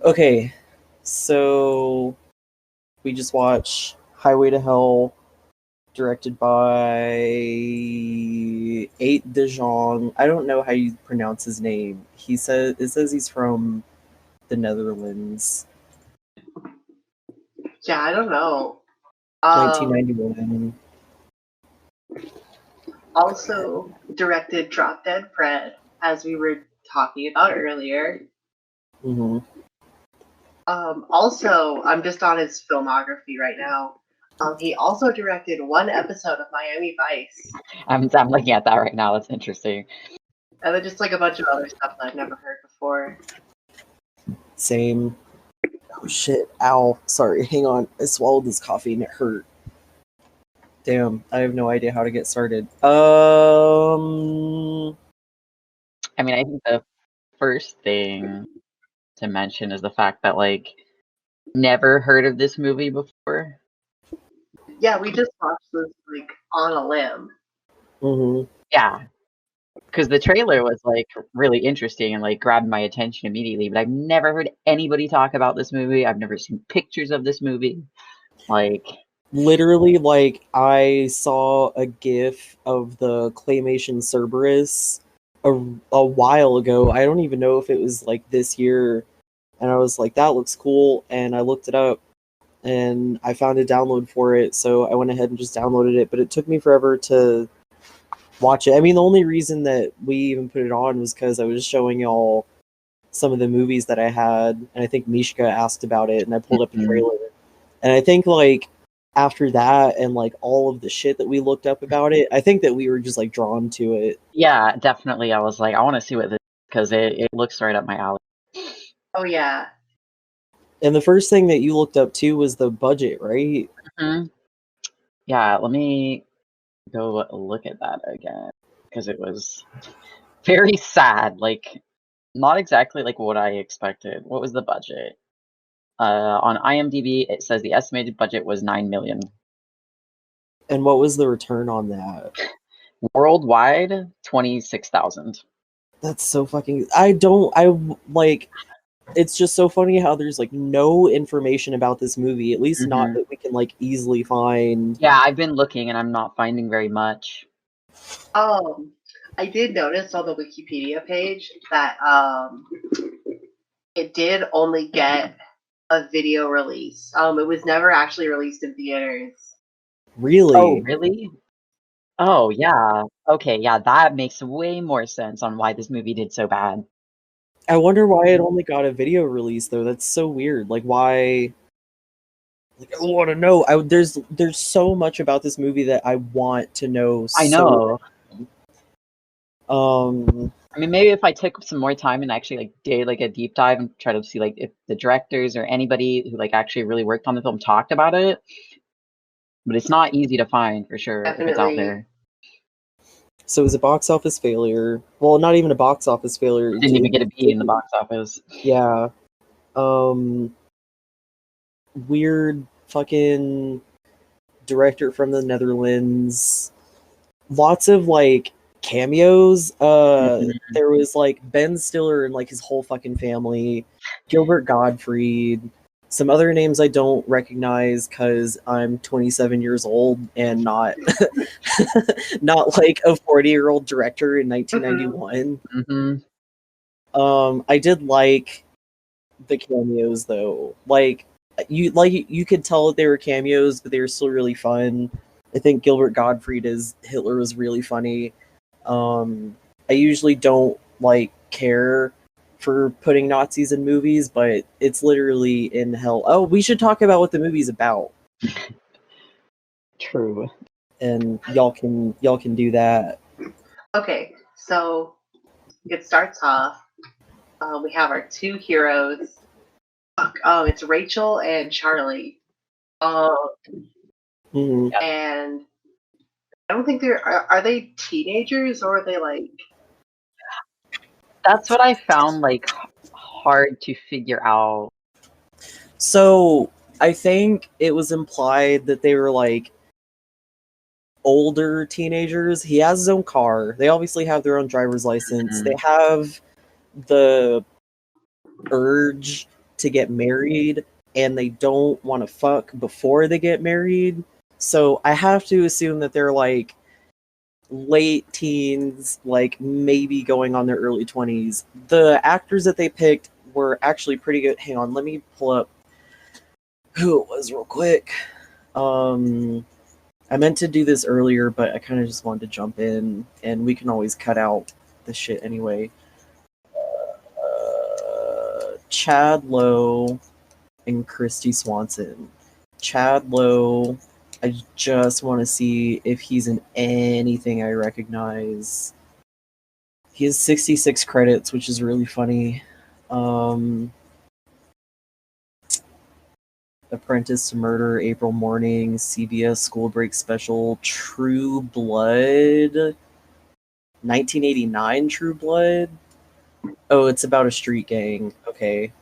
Okay, so we just watched Highway to Hell, directed by 8 De Jong. I don't know how you pronounce his name. It says he's from the Netherlands. Yeah, I don't know. 1991. Also directed Drop Dead Fred, as we were talking about earlier. Mm-hmm. Also, I'm just on his filmography right now. He also directed one episode of Miami Vice. I'm looking at that right now. That's interesting. And then just like a bunch of other stuff that I've never heard before. Same. Oh shit, ow. Sorry, hang on. I swallowed this coffee and it hurt. Damn, I have no idea how to get started. I mean, I think the first thing to mention is the fact that, like, never heard of this movie before. Yeah, we just watched this, like, on a limb. Mm-hmm. Yeah. Because the trailer was, like, really interesting and, like, grabbed my attention immediately, but I've never heard anybody talk about this movie. I've never seen pictures of this movie. Like... Literally, like, I saw a GIF of the claymation Cerberus a while ago. I don't even know if it was, like, this year. And I was like, that looks cool. And I looked it up. And I found a download for it. So I went ahead and just downloaded it. But it took me forever to watch it. I mean, the only reason that we even put it on was because I was showing y'all some of the movies that I had. And I think Mishka asked about it. And I pulled up a trailer. And I think, like, after that and like all of the shit that we looked up about it, I think that we were just like drawn to it. Yeah, definitely. I was like, I want to see what this, because it looks right up my alley. Oh yeah. And the first thing that you looked up too was the budget, right? Mm-hmm. Yeah, let me go look at that again, because it was very sad. Like, not exactly like what I expected. What was the budget? On IMDb, it says the estimated budget was $9 million. And what was the return on that? Worldwide, 26,000. That's so fucking. It's just so funny how there's like no information about this movie, at least not that we can like easily find. Yeah, I've been looking and I'm not finding very much. I did notice on the Wikipedia page that it did only get a video release. It was never actually released in theaters. Really? Oh, really? Oh, yeah. Okay, yeah, that makes way more sense on why this movie did so bad. I wonder why it only got a video release, though. That's so weird. Like, why? Like, I want to know. There's so much about this movie that I want to know. I know. I mean, maybe if I took some more time and actually like did like a deep dive and try to see like if the directors or anybody who like actually really worked on the film talked about it, but it's not easy to find for sure. Definitely. If it's out there. So it was a box office failure. Well, not even a box office failure. Didn't even get a B in the box office. Yeah. Weird fucking director from the Netherlands. Lots of like cameos. There was like Ben Stiller and like his whole fucking family. Gilbert Gottfried. Some other names I don't recognize because I'm 27 years old and not not like a 40-year-old director in 1991. I did like the cameos though. Like you could tell that they were cameos, but they were still really fun. I think Gilbert Gottfried as Hitler was really funny. I usually don't like care for putting Nazis in movies, but it's literally in hell. Oh, we should talk about what the movie's about. True. And y'all can do that. Okay, so it starts off. We have our two heroes. It's Rachel and Charlie. And I don't think are they teenagers or are they like? That's what I found like hard to figure out. So I think it was implied that they were like older teenagers. He has his own car. They obviously have their own driver's license. They have the urge to get married, and they don't want to fuck before they get married. So I have to assume that they're like late teens, like maybe going on their early 20s. The actors that they picked were actually pretty good. Hang on, let me pull up who it was real quick. I meant to do this earlier, but I kind of just wanted to jump in, and we can always cut out the shit anyway. Chad Lowe and Christy Swanson. Chad Lowe, I just want to see if he's in anything I recognize. He has 66 credits, which is really funny. Apprentice to Murder, April Morning, CBS School Break Special, True Blood, 1989 True Blood. Oh, it's about a street gang. Okay.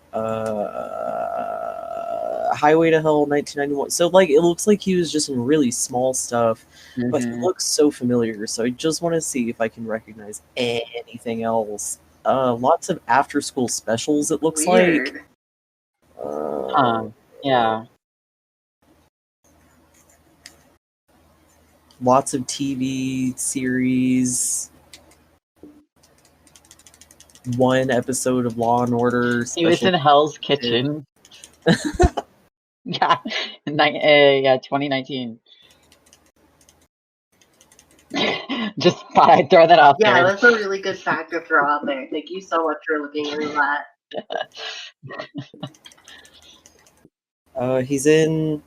Highway to Hell, 1991. So, like, it looks like he was just in really small stuff, but he looks so familiar. So I just want to see if I can recognize anything else. Lots of after-school specials, it looks Weird. like. Yeah. Lots of TV series. One episode of Law and Order. He was in Hell's Kitchen. Yeah, 2019. Just thought I'd throw that out there. Yeah, that's a really good fact to throw out there. Thank you so much for looking into that. He's in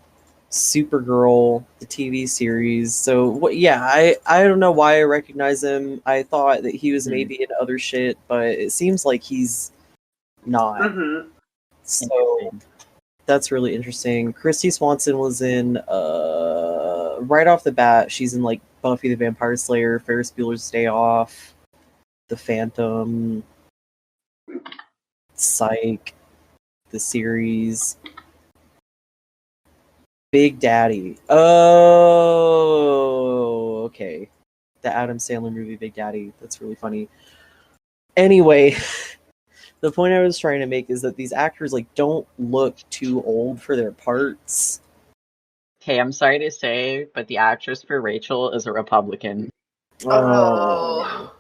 Supergirl, the TV series. So, yeah, I don't know why I recognize him. I thought that he was maybe in other shit, but it seems like he's not. Mm-hmm. So, that's really interesting. Christy Swanson was in, right off the bat, she's in, like, Buffy the Vampire Slayer, Ferris Bueller's Day Off, The Phantom, Psych, the series. Big Daddy. Oh, okay. The Adam Sandler movie, Big Daddy. That's really funny. Anyway, the point I was trying to make is that these actors like don't look too old for their parts. Hey, I'm sorry to say, but the actress for Rachel is a Republican. Oh.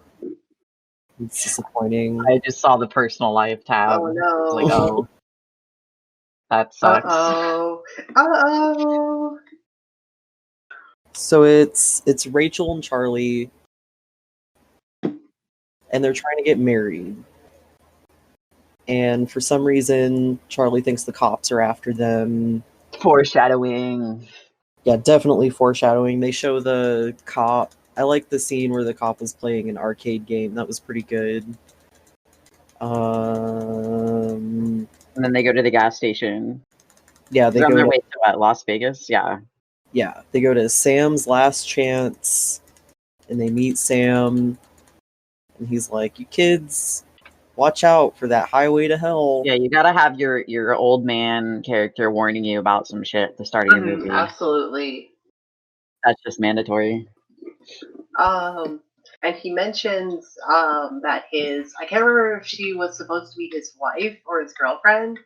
It's disappointing. I just saw the personal life tab. Oh no. Like, oh, that sucks. Uh-oh. So it's Rachel and Charlie, and they're trying to get married. And for some reason, Charlie thinks the cops are after them. Foreshadowing. Yeah, definitely foreshadowing. They show the cop. I like the scene where the cop was playing an arcade game. That was pretty good. And then they go to the gas station. Yeah, they They're go on their to, way to what, Las Vegas? Yeah. yeah, they go to Sam's Last Chance, and they meet Sam, and he's like, "You kids, watch out for that highway to hell." Yeah, you gotta have your old man character warning you about some shit at the start of your movie. Absolutely. That's just mandatory. And he mentions that I can't remember if she was supposed to be his wife or his girlfriend.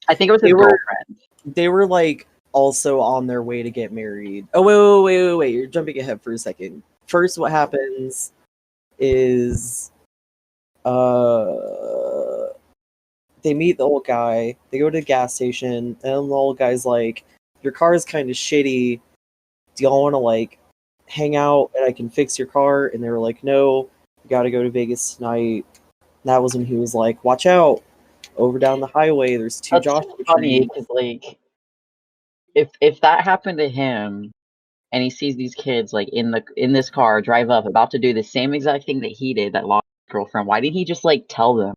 I think it was his girlfriend. They were like also on their way to get married. Oh, wait. You're jumping ahead for a second. First, what happens is they meet the old guy. They go to the gas station, and the old guy's like, "Your car is kind of shitty. Do y'all want to like hang out and I can fix your car?" And they were like, "No, you got to go to Vegas tonight." And that was when he was like, "Watch out. Over down the highway, there's two Josh." Funny because like, if that happened to him, and he sees these kids like in this car drive up, about to do the same exact thing that he did, that lost his girlfriend, why didn't he just like tell them?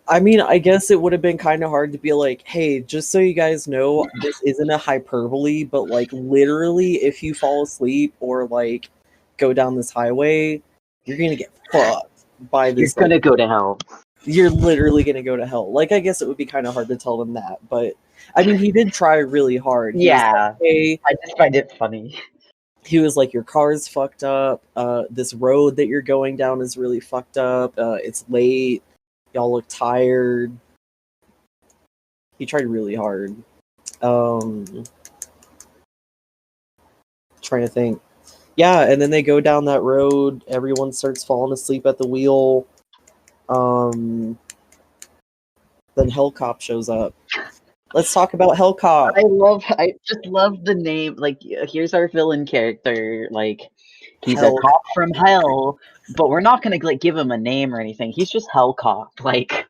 I mean, I guess it would have been kind of hard to be like, "Hey, just so you guys know, this isn't a hyperbole, but like literally, if you fall asleep or like go down this highway, you're gonna get fucked by this. You're gonna go to hell. You're literally gonna go to hell." Like, I guess it would be kind of hard to tell them that, but I mean, he did try really hard. He was like, "Hey," I just find it funny. He was like, "Your car's fucked up. This road that you're going down is really fucked up. It's late. Y'all look tired. He tried really hard. Trying to think. Yeah, and then they go down that road. Everyone starts falling asleep at the wheel. Then Hellcop shows up. Let's talk about Hellcop. I just love the name. Like, here's our villain character. Like, he's a Hell- cop from hell, but we're not gonna like give him a name or anything. He's just Hellcop. Like,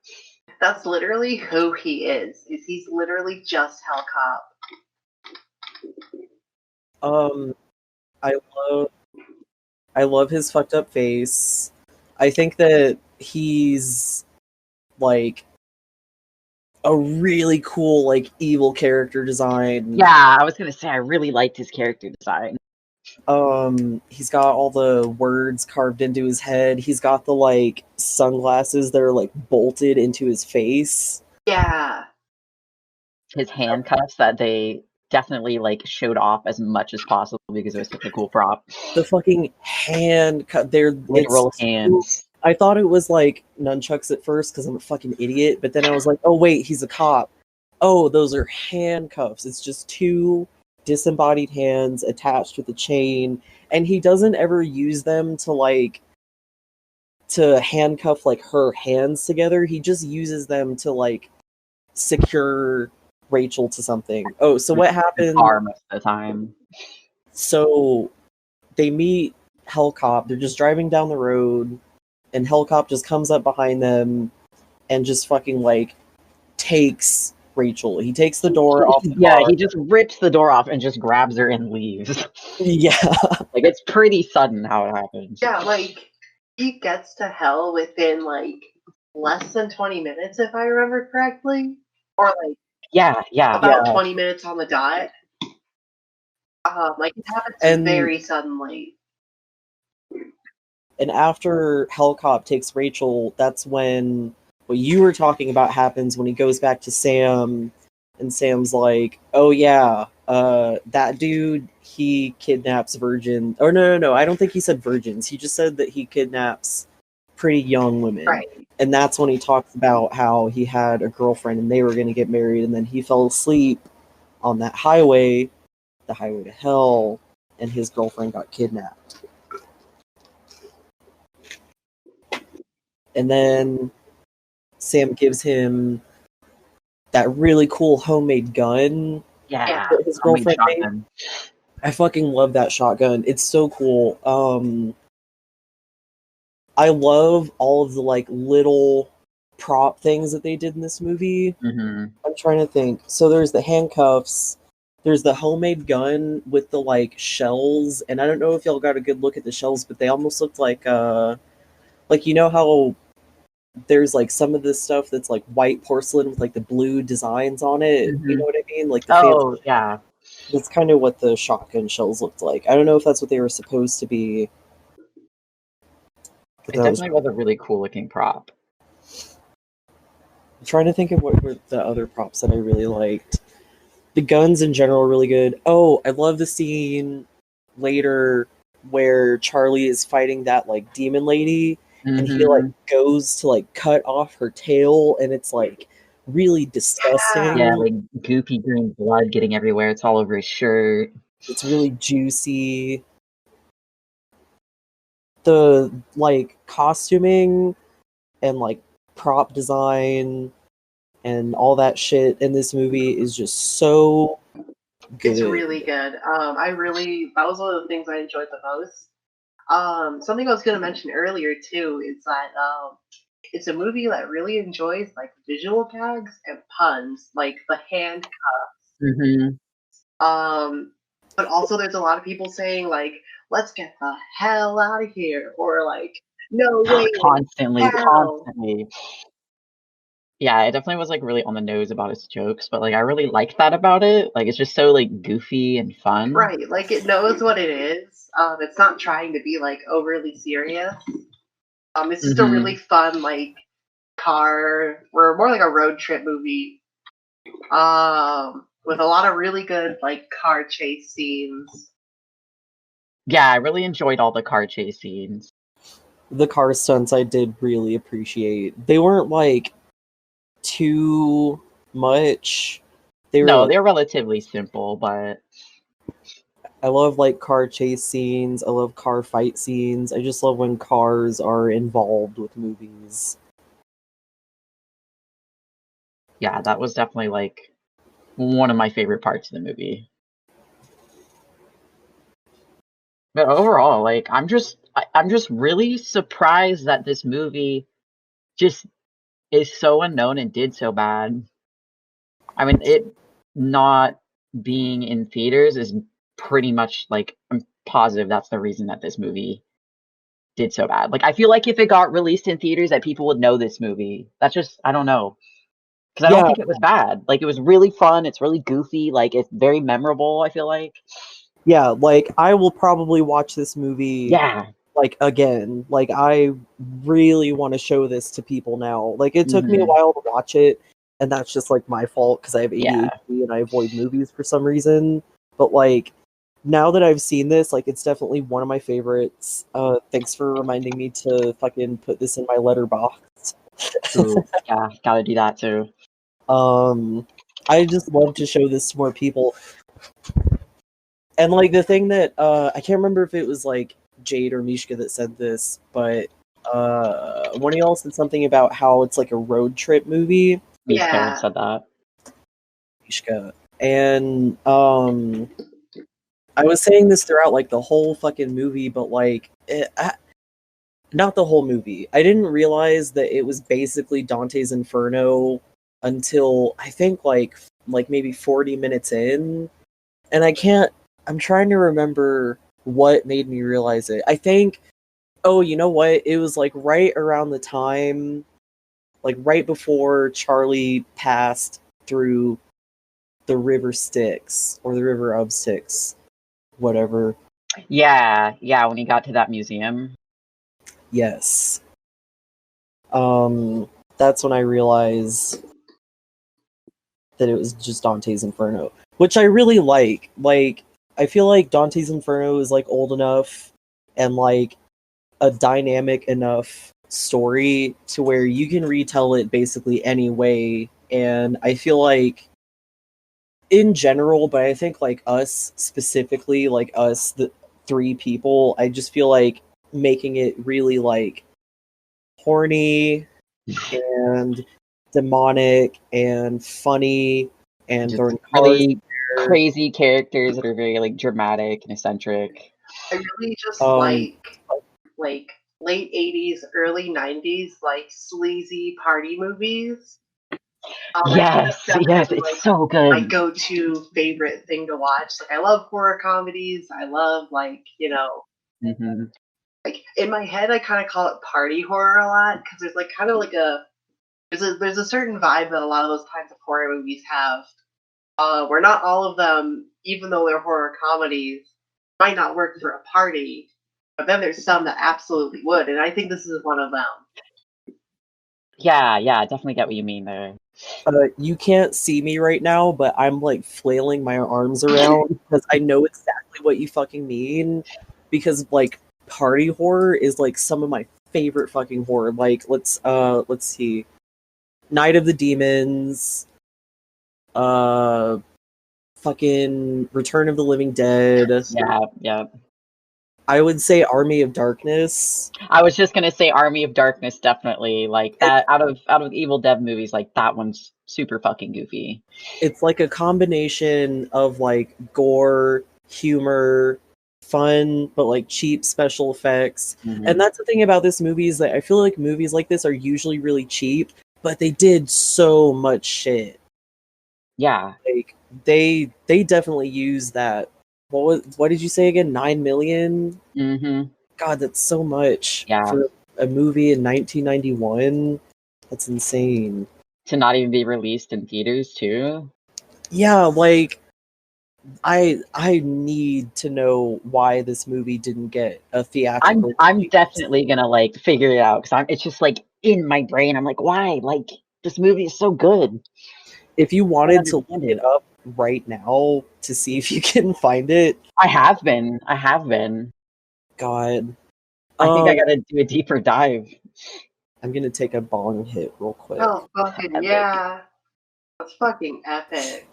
That's literally who he is. He's literally just Hellcop. I love his fucked up face. I think that he's like a really cool like evil character design. yeah, I was gonna say I really liked his character design. He's got all the words carved into his head. He's got the like sunglasses that are like bolted into his face. Yeah. His handcuffs that they definitely like showed off as much as possible because it was such a cool prop. The fucking hand cut. They're Literal hands. I thought it was like nunchucks at first because I'm a fucking idiot, but then I was like, oh wait, he's a cop. Oh, those are handcuffs. It's just two disembodied hands attached with a chain, and he doesn't ever use them to handcuff like her hands together. He just uses them to like secure Rachel to something. Oh, so what happened? Most of the time. So they meet Hellcop. They're just driving down the road, and Hellcop just comes up behind them and just fucking like takes Rachel. He takes the door off the car. He just rips the door off and just grabs her and leaves. Yeah. Like, it's pretty sudden how it happens. Yeah, like, he gets to hell within, like, less than 20 minutes, if I remember correctly. Or, like, about 20 minutes on the dot. Like, it happens very suddenly. And after Hellcop takes Rachel, that's when what you were talking about happens, when he goes back to Sam, and Sam's like, oh yeah, that dude, he kidnaps virgins. Or no, I don't think he said virgins. He just said that he kidnaps pretty young women. Right. And that's when he talks about how he had a girlfriend and they were going to get married, and then he fell asleep on that highway, the highway to hell, and his girlfriend got kidnapped. And then Sam gives him that really cool homemade gun. Yeah, that his girlfriend made. I fucking love that shotgun. It's so cool. I love all of the like little prop things that they did in this movie. Mm-hmm. I'm trying to think. So there's the handcuffs. There's the homemade gun with the like shells, and I don't know if y'all got a good look at the shells, but they almost looked like you know how there's like some of this stuff that's like white porcelain with like the blue designs on it. Mm-hmm. You know what I mean? Like the yeah. That's kind of what the shotgun shells looked like. I don't know if that's what they were supposed to be. It definitely was a really cool looking prop. I'm trying to think of what were the other props that I really liked. The guns in general are really good. Oh, I love the scene later where Charlie is fighting that like demon lady. Mm-hmm. And he like goes to like cut off her tail, and it's like really disgusting. Yeah, like goopy green blood getting everywhere. It's all over his shirt. It's really juicy. The like costuming and like prop design and all that shit in this movie is just so good. It's really good. That was one of the things I enjoyed the most. Something I was going to mention earlier too is that it's a movie that really enjoys like visual gags and puns, like the handcuffs. Mm-hmm. But also there's a lot of people saying like, "Let's get the hell out of here," or like, "No way." Constantly. Yeah, it definitely was like really on the nose about its jokes, but like I really liked that about it. Like it's just so like goofy and fun. Right, like it knows what it is. It's not trying to be like overly serious. It's just a really fun like car, or more like a road trip movie. With a lot of really good like car chase scenes. Yeah, I really enjoyed all the car chase scenes. The car stunts I did really appreciate. They weren't like too much. They're relatively simple, but I love like car chase scenes. I love car fight scenes. I just love when cars are involved with movies. yeah, that was definitely like one of my favorite parts of the movie. But overall, like I'm just really surprised that this movie just is so unknown and did so bad. I mean, it not being in theaters is pretty much like I'm positive that's the reason that this movie did so bad. Like I feel like if it got released in theaters that people would know this movie. That's just I don't know. Because I don't think it was bad. Like it was really fun, it's really goofy, like it's very memorable, I feel like. Yeah, like I will probably watch this movie like again. Like I really want to show this to people now. Like it took me a while to watch it, and that's just like my fault because I have ADHD and I avoid movies for some reason. But like now that I've seen this, like it's definitely one of my favorites. Thanks for reminding me to fucking put this in my letterbox. Ooh, yeah, gotta do that too. I just love to show this to more people. And like the thing that I can't remember if it was like Jade or Mishka that said this, but one of y'all said something about how it's like a road trip movie. Mishka said that. Mishka. And I was saying this throughout like the whole fucking movie, but like not the whole movie. I didn't realize that it was basically Dante's Inferno until I think like maybe 40 minutes in. And I'm trying to remember what made me realize it. I think, oh, you know what? It was like right around the time, like right before Charlie passed through the River Styx, or the River of Styx, whatever. Yeah, when he got to that museum. Yes. That's when I realized that it was just Dante's Inferno, which I really like. Like, I feel like Dante's Inferno is like old enough and like a dynamic enough story to where you can retell it basically any way. And I feel like in general, but I think like us specifically, like us, the three people, I just feel like making it really like horny and demonic and funny and just throwing really crazy characters that are very like dramatic and eccentric. I really just like late 80s, early 90s, like sleazy party movies. Yes, it's so good. My go-to favorite thing to watch. Like I love horror comedies. I love like like in my head I kind of call it party horror a lot because there's like kind of like there's a certain vibe that a lot of those kinds of horror movies have. Where not all of them, even though they're horror comedies, might not work for a party. But then there's some that absolutely would, and I think this is one of them. Yeah, definitely get what you mean there. You can't see me right now, but I'm like flailing my arms around because I know exactly what you fucking mean. Because like party horror is like some of my favorite fucking horror. Like let's see, Night of the Demons, fucking Return of the Living Dead. Yeah. I would say Army of Darkness. I was just gonna say Army of Darkness, definitely. Like that out of Evil Dead movies, like that one's super fucking goofy. It's like a combination of like gore, humor, fun, but like cheap special effects. And that's the thing about this movie is that I feel like movies like this are usually really cheap, but they did so much shit. Yeah. Like they definitely use that. What did you say again? 9 million? God, that's so much for a movie in 1991. That's insane. To not even be released in theaters too. Yeah, like I need to know why this movie didn't get a theatrical. I'm definitely gonna like figure it out because it's just like in my brain. I'm like, why? Like this movie is so good. If you wanted to look it up right now to see if you can find it, I have been. God, I think I gotta do a deeper dive. I'm gonna take a bong hit real quick. Oh, fucking yeah. That's fucking epic.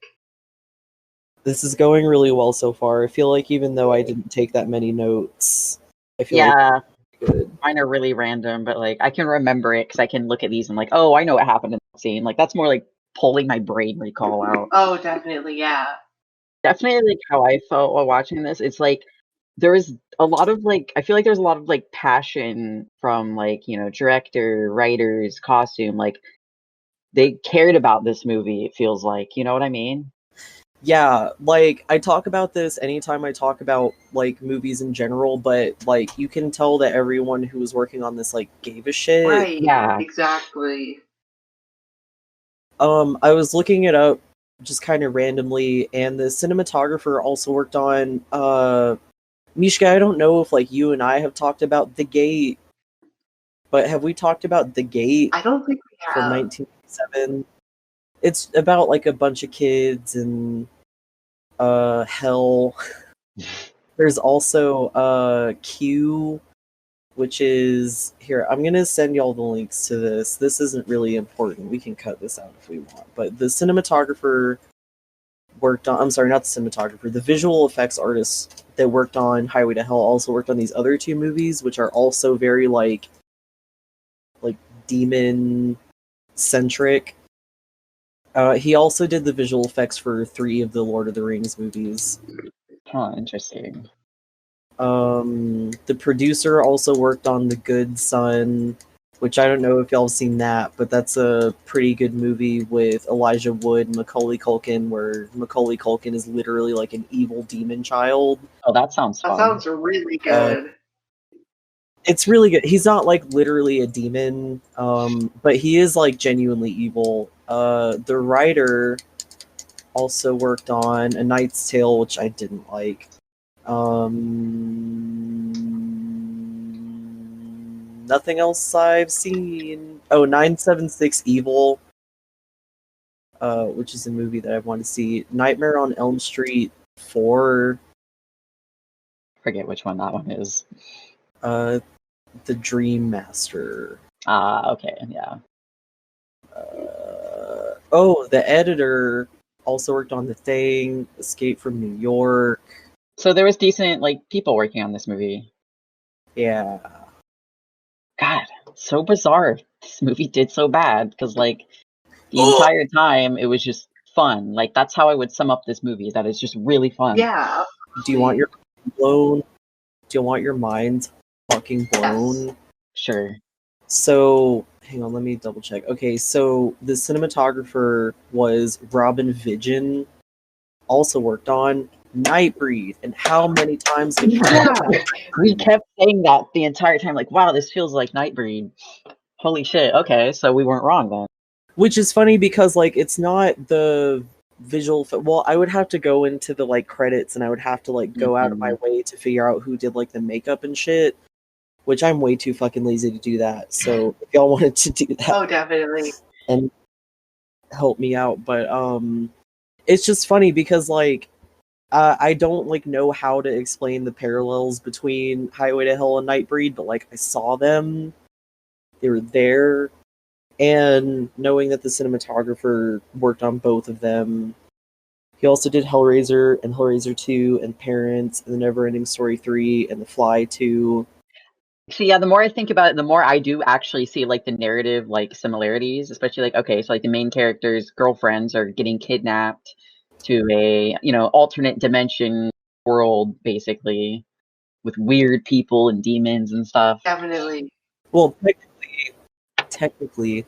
This is going really well so far. I feel like even though I didn't take that many notes, I feel like it's good. Mine are really random, but like I can remember it because I can look at these and like, oh, I know what happened in that scene. Like that's more like pulling my brain recall out. Oh, definitely, yeah. Definitely like how I felt while watching this. It's like there is a lot of like I feel like there's a lot of like passion from like, you know, director, writers, costume, like they cared about this movie, it feels like. You know what I mean? Yeah, like I talk about this anytime I talk about like movies in general, but like you can tell that everyone who was working on this like gave a shit. Right. Yeah. Exactly. I was looking it up just kind of randomly, and the cinematographer also worked on Mishka, I don't know if like you and I have talked about The Gate, but have we talked about The Gate I don't think we from have. 1987? It's about like a bunch of kids and hell. There's also Q, which is here. I'm gonna send y'all the links to this. This isn't really important. We can cut this out if we want. But the cinematographer worked on. I'm sorry, not the cinematographer. The visual effects artist that worked on Highway to Hell also worked on these other two movies, which are also very like demon centric. He also did the visual effects for 3 of the Lord of the Rings movies. Oh, interesting. The producer also worked on The Good Son, which I don't know if y'all have seen that, but that's a pretty good movie with Elijah Wood and Macaulay Culkin, where Macaulay Culkin is literally like an evil demon child. Oh, that sounds fun. That sounds really good. It's really good. He's not like literally a demon, but he is like genuinely evil. The writer also worked on A Knight's Tale, which I didn't like. Nothing else I've seen. Oh, 976 Evil, which is a movie that I want to see. Nightmare on Elm Street 4. Forget which one that one is. The Dream Master. Okay, yeah. The editor also worked on The Thing, Escape from New York. So there was decent like people working on this movie. Yeah. God, so bizarre. This movie did so bad because like the entire time it was just fun. Like that's how I would sum up this movie. That it's just really fun. Yeah. Do you want your mind blown? Do you want your mind fucking blown? Yes. Sure. So, hang on, let me double check. Okay, so the cinematographer was Robin Vigeon, also worked on Nightbreed. And how many times did we kept saying that the entire time, like, wow, this feels like Nightbreed. Holy shit, okay, so we weren't wrong then. Which is funny because, like, it's not the visual... Well, I would have to go into the, like, credits and I would have to, like, go out of my way to figure out who did, like, the makeup and shit. Which I'm way too fucking lazy to do that. So if y'all wanted to do that, oh, definitely, and help me out. But it's just funny because like I don't like know how to explain the parallels between Highway to Hell and Nightbreed, but like I saw them, they were there, and knowing that the cinematographer worked on both of them. He also did Hellraiser and Hellraiser 2 and Parents and the Neverending Story 3 and The Fly 2. So yeah, the more I think about it, the more I do actually see like the narrative like similarities, especially like okay, so like the main character's girlfriends are getting kidnapped to a, you know, alternate dimension world basically with weird people and demons and stuff. definitely. Well, technically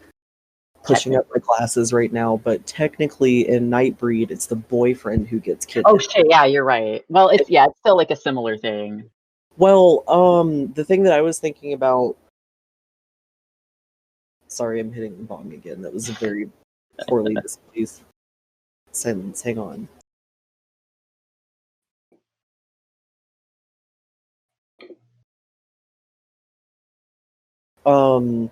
pushing up my glasses right now, but technically in Nightbreed it's the boyfriend who gets kidnapped. Oh shit, yeah, you're right. Well, it's still like a similar thing. Well, the thing that I was thinking about... Sorry, I'm hitting the bong again. That was a very poorly displaced sentence. Hang on. The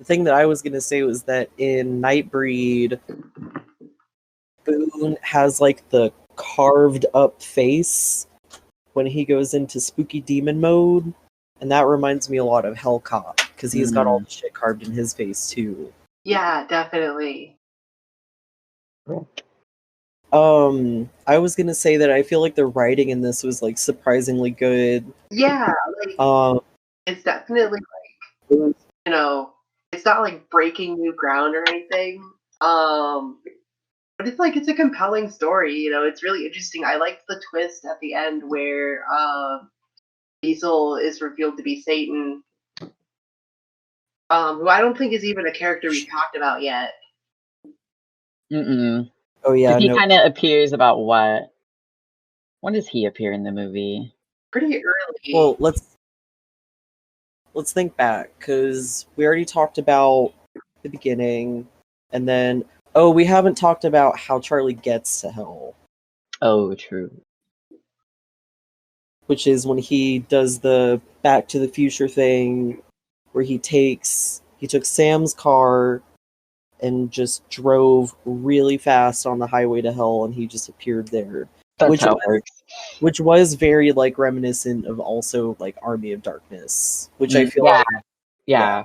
thing that I was gonna say was that in Nightbreed, Boone has like the carved up face when he goes into spooky demon mode, and that reminds me a lot of Hellcop because he's got all the shit carved in his face too. Yeah, definitely. I was gonna say that I feel like the writing in this was like surprisingly good. Yeah, like it's definitely like, you know, it's not like breaking new ground or anything. But it's like it's a compelling story, you know, it's really interesting. I liked the twist at the end where Diesel is revealed to be Satan. Who I don't think is even a character we've talked about yet. Mm-mm. Oh yeah, he kind of appears about what? When does he appear in the movie? Pretty early. Well, let's think back, because we already talked about the beginning, and then we haven't talked about how Charlie gets to hell. Oh, true. Which is when he does the Back to the Future thing, where he took Sam's car and just drove really fast on the highway to hell, and he just appeared there. That's how it works. Which was very like reminiscent of also like Army of Darkness, which I feel yeah.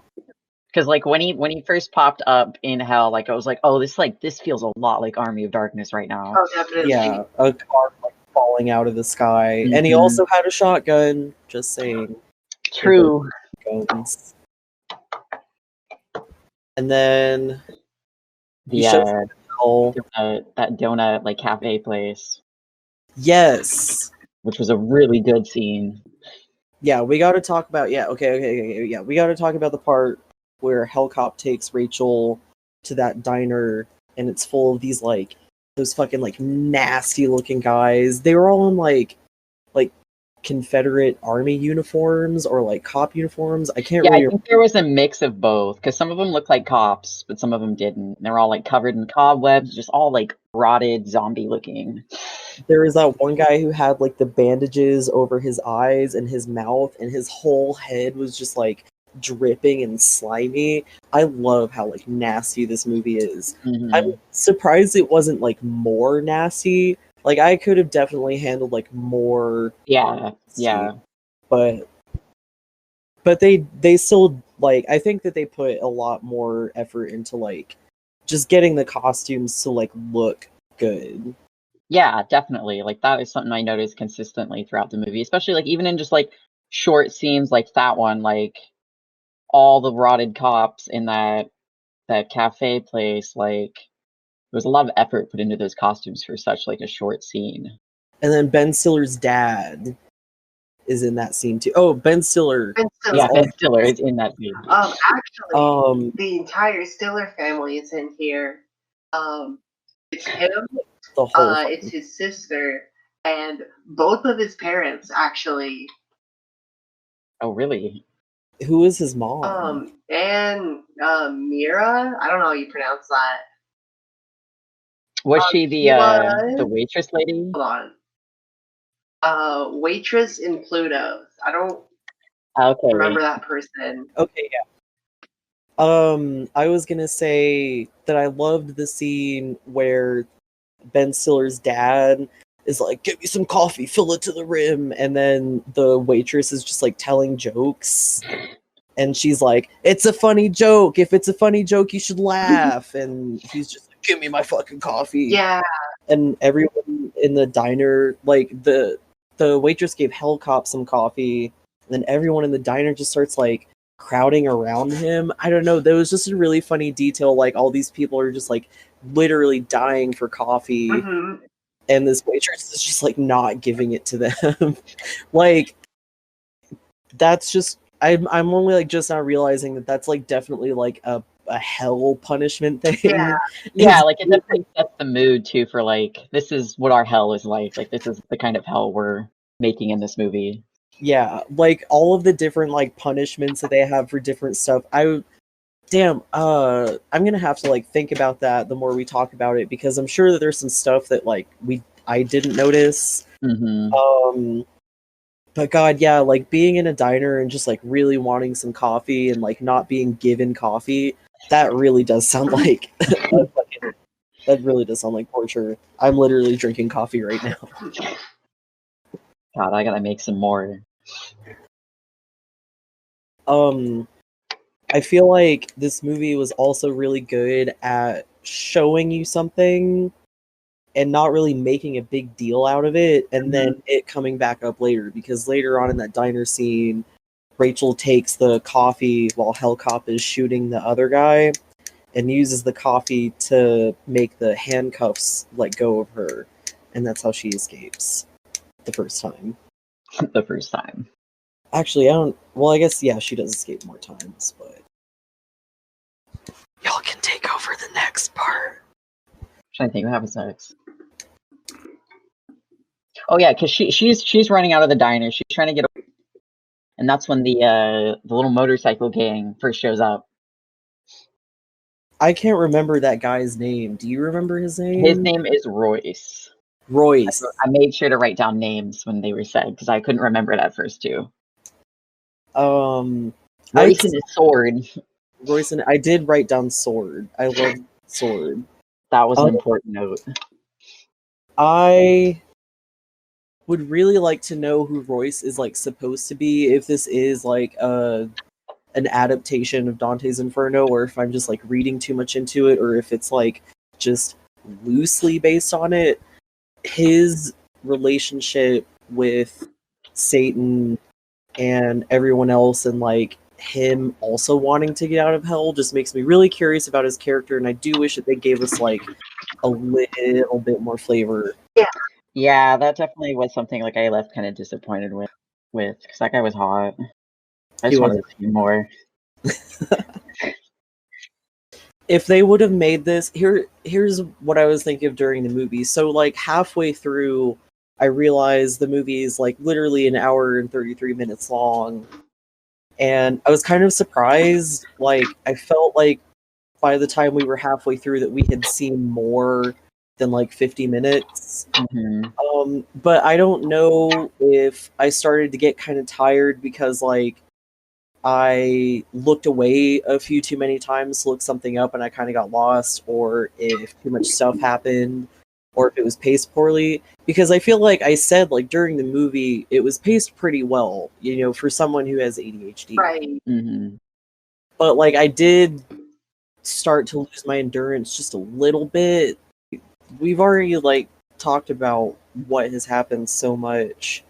Because like when he first popped up in hell, like I was like, oh, this feels a lot like Army of Darkness right now. Oh, definitely. Yeah, a car like falling out of the sky, and he also had a shotgun. Just saying. True. Guns. And then that donut like cafe place. Yes. Which was a really good scene. Yeah, we got to talk about we got to talk about the part where Hellcop takes Rachel to that diner, and it's full of these like those fucking like nasty looking guys. They were all in like Confederate army uniforms or like cop uniforms. I can't really. I think there was a mix of both, because some of them looked like cops, but some of them didn't. They're all like covered in cobwebs, just all like rotted zombie looking. There was that one guy who had like the bandages over his eyes and his mouth, and his whole head was just like dripping and slimy. I love how like nasty this movie is. Mm-hmm. I'm surprised it wasn't like more nasty. Like I could have definitely handled like more. Yeah. But they still like, I think that they put a lot more effort into like just getting the costumes to like look good. Yeah, definitely. Like that is something I noticed consistently throughout the movie, especially like even in just like short scenes like that one, like all the rotted cops in that cafe place, like there was a lot of effort put into those costumes for such like a short scene. And then Ben Stiller's dad is in that scene too. Oh, Ben Stiller. Yeah, Ben Stiller is in that scene. Actually, the entire Stiller family is in here. It's him, it's his sister, and both of his parents actually. Oh, really? Who is his mom? And Mira. I don't know how you pronounce that. Was she the waitress lady? Hold on. Waitress in Pluto. I don't remember that person. Okay, yeah. I was gonna say that I loved the scene where Ben Stiller's dad is like, "Get me some coffee, fill it to the rim," and then the waitress is just like telling jokes, and she's like, "It's a funny joke. If it's a funny joke, you should laugh." And he's just like, "Give me my fucking coffee." Yeah. And everyone in the diner, like the waitress gave Hellcop some coffee, and then everyone in the diner just starts like crowding around him. I don't know. There was just a really funny detail. Like all these people are just like literally dying for coffee, and this waitress is just like not giving it to them. Like that's just I'm only like just now realizing that that's like definitely like a hell punishment thing. Yeah, like it definitely sets the mood too for like this is what our hell is like. Like this is the kind of hell we're making in this movie. Yeah, like all of the different like punishments that they have for different stuff. I'm gonna have to like think about that the more we talk about it, because I'm sure that there's some stuff that like I didn't notice. But God, yeah, like being in a diner and just like really wanting some coffee and like not being given coffee, that really does sound like that really does sound like torture. I'm literally drinking coffee right now. God, I gotta make some more. I feel like this movie was also really good at showing you something and not really making a big deal out of it, and then it coming back up later, because later on in that diner scene, Rachel takes the coffee while Hellcop is shooting the other guy and uses the coffee to make the handcuffs let go of her, and that's how she escapes the first time. The first time. Actually, I guess, yeah, she does escape more times, but y'all can take over the next part. I'm trying to think what happens next. Oh yeah, because she's running out of the diner. She's trying to get away, and that's when the little motorcycle gang first shows up. I can't remember that guy's name. Do you remember his name? His name is Royce. Royce. I made sure to write down names when they were said because I couldn't remember it at first too. Royce and his sword. Royce and I did write down sword. I love sword. That was an important note. I would really like to know who Royce is like supposed to be, if this is like an adaptation of Dante's Inferno, or if I'm just like reading too much into it, or if it's like just loosely based on it. His relationship with Satan and everyone else, and like him also wanting to get out of hell, just makes me really curious about his character, and I do wish that they gave us like a little bit more flavor. Yeah, that definitely was something like I left kind of disappointed with because that guy was hot. I just wanted to see more. If they would have made this, here's what I was thinking of during the movie. So like halfway through, I realized the movie is like literally an hour and 33 minutes long. And I was kind of surprised. Like, I felt like by the time we were halfway through that we had seen more than like 50 minutes. Mm-hmm. But I don't know if I started to get kind of tired because like I looked away a few too many times to look something up and I kind of got lost, or if too much stuff happened, or if it was paced poorly. Because I feel like I said, like, during the movie, it was paced pretty well, you know, for someone who has ADHD. Right. Mm-hmm. But, like, I did start to lose my endurance just a little bit. We've already, like, talked about what has happened so much.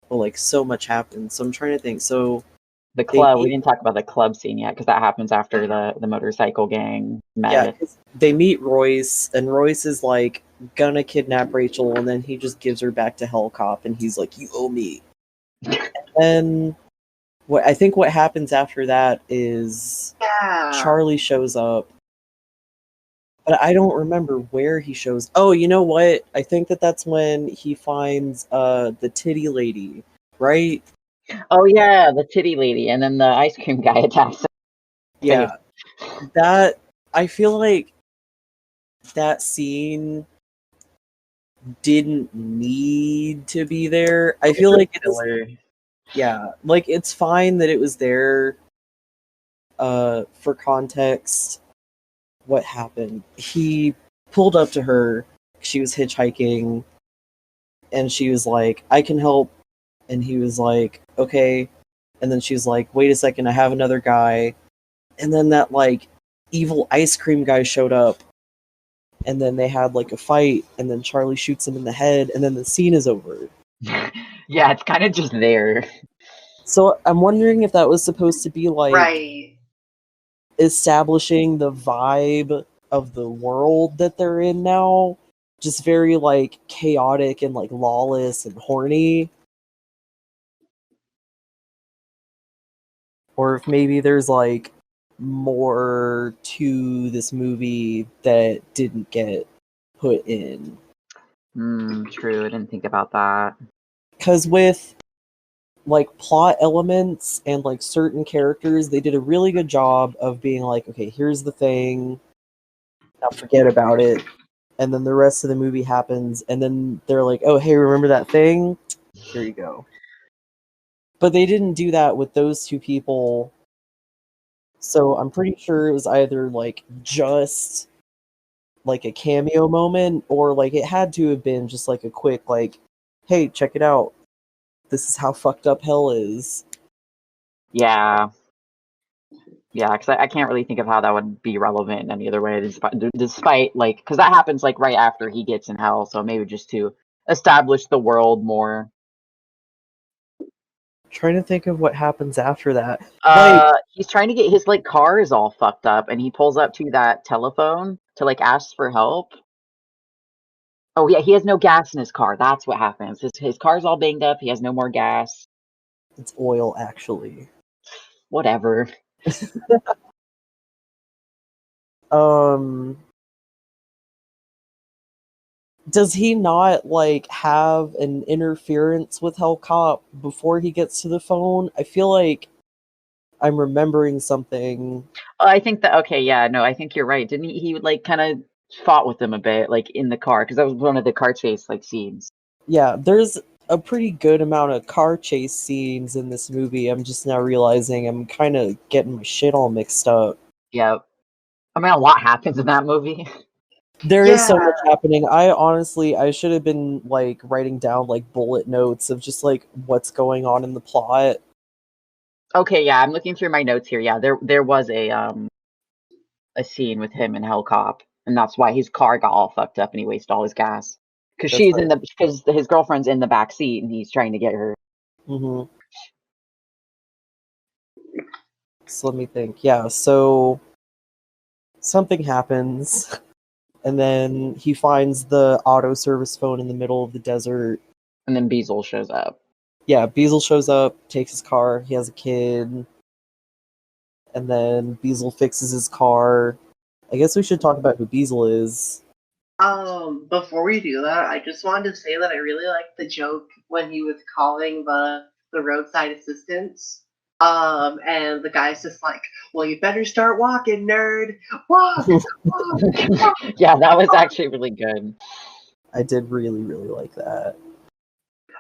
Well, like, so much happened. So I'm trying to think. So the club. We didn't talk about the club scene yet because that happens after the motorcycle gang met. Yeah, 'cause they meet Royce, and Royce is like gonna kidnap Rachel, and then he just gives her back to Hellcop, and he's like, "You owe me." And what I think what happens after that is Charlie shows up, but I don't remember where he shows. Oh, you know what? I think that's when he finds the titty lady, right? Oh yeah, the titty lady, and then the ice cream guy attacks her. Yeah, that I feel like that scene didn't need to be there. I feel like like it's fine that it was there for context. What happened? He pulled up to her, she was hitchhiking, and she was like, "I can help." And he was like, "Okay." And then she's like, "Wait a second, I have another guy." And then that like evil ice cream guy showed up, and then they had like a fight, and then Charlie shoots him in the head, and then the scene is over. Yeah, it's kind of just there. So I'm wondering if that was supposed to be like establishing the vibe of the world that they're in now, just very like chaotic and like lawless and horny. Or if maybe there's like more to this movie that didn't get put in. True, I didn't think about that. Because with like plot elements and like certain characters, they did a really good job of being like, okay, here's the thing, now forget about it. And then the rest of the movie happens, and then they're like, oh, hey, remember that thing? Here you go. But they didn't do that with those two people. So I'm pretty sure it was either like just like a cameo moment, or like it had to have been just like a quick like, hey, check it out. This is how fucked up hell is. Yeah. Yeah, because I can't really think of how that would be relevant in any other way, despite like, because that happens like right after he gets in hell, so maybe just to establish the world more. Trying to think of what happens after that. Like, He's trying to get his like car is all fucked up, and he pulls up to that telephone to like ask for help. Oh yeah, he has no gas in his car. That's what happens. His car's all banged up. He has no more gas. it's oil, actually. Whatever. Does he not like have an interference with Hellcop before he gets to the phone? I feel like I'm remembering something. I think that okay, yeah, no, I think you're right. Didn't he? He would like kind of fought with him a bit, like in the car, because that was one of the car chase like scenes. Yeah, there's a pretty good amount of car chase scenes in this movie. I'm just now realizing I'm kind of getting my shit all mixed up. Yeah, I mean, a lot happens in that movie. There is so much happening. I should have been like writing down like bullet notes of just like what's going on in the plot. Okay, yeah, I'm looking through my notes here. Yeah, there was a scene with him and Hellcop, and that's why his car got all fucked up and he wasted all his gas. Because she's in the because his girlfriend's in the back seat and he's trying to get her. Mm-hmm. So let me think. Yeah, so something happens, and then he finds the auto service phone in the middle of the desert. And then Beazle shows up. Yeah, Beazle shows up, takes his car, he has a kid, and then Beazle fixes his car. I guess we should talk about who Beazle is. Before we do that, I just wanted to say that I really liked the joke when he was calling the roadside assistance. And the guy's just like, well, you better start walking, nerd. Walk! Walk! Yeah, that was actually really good. I did really, really like that.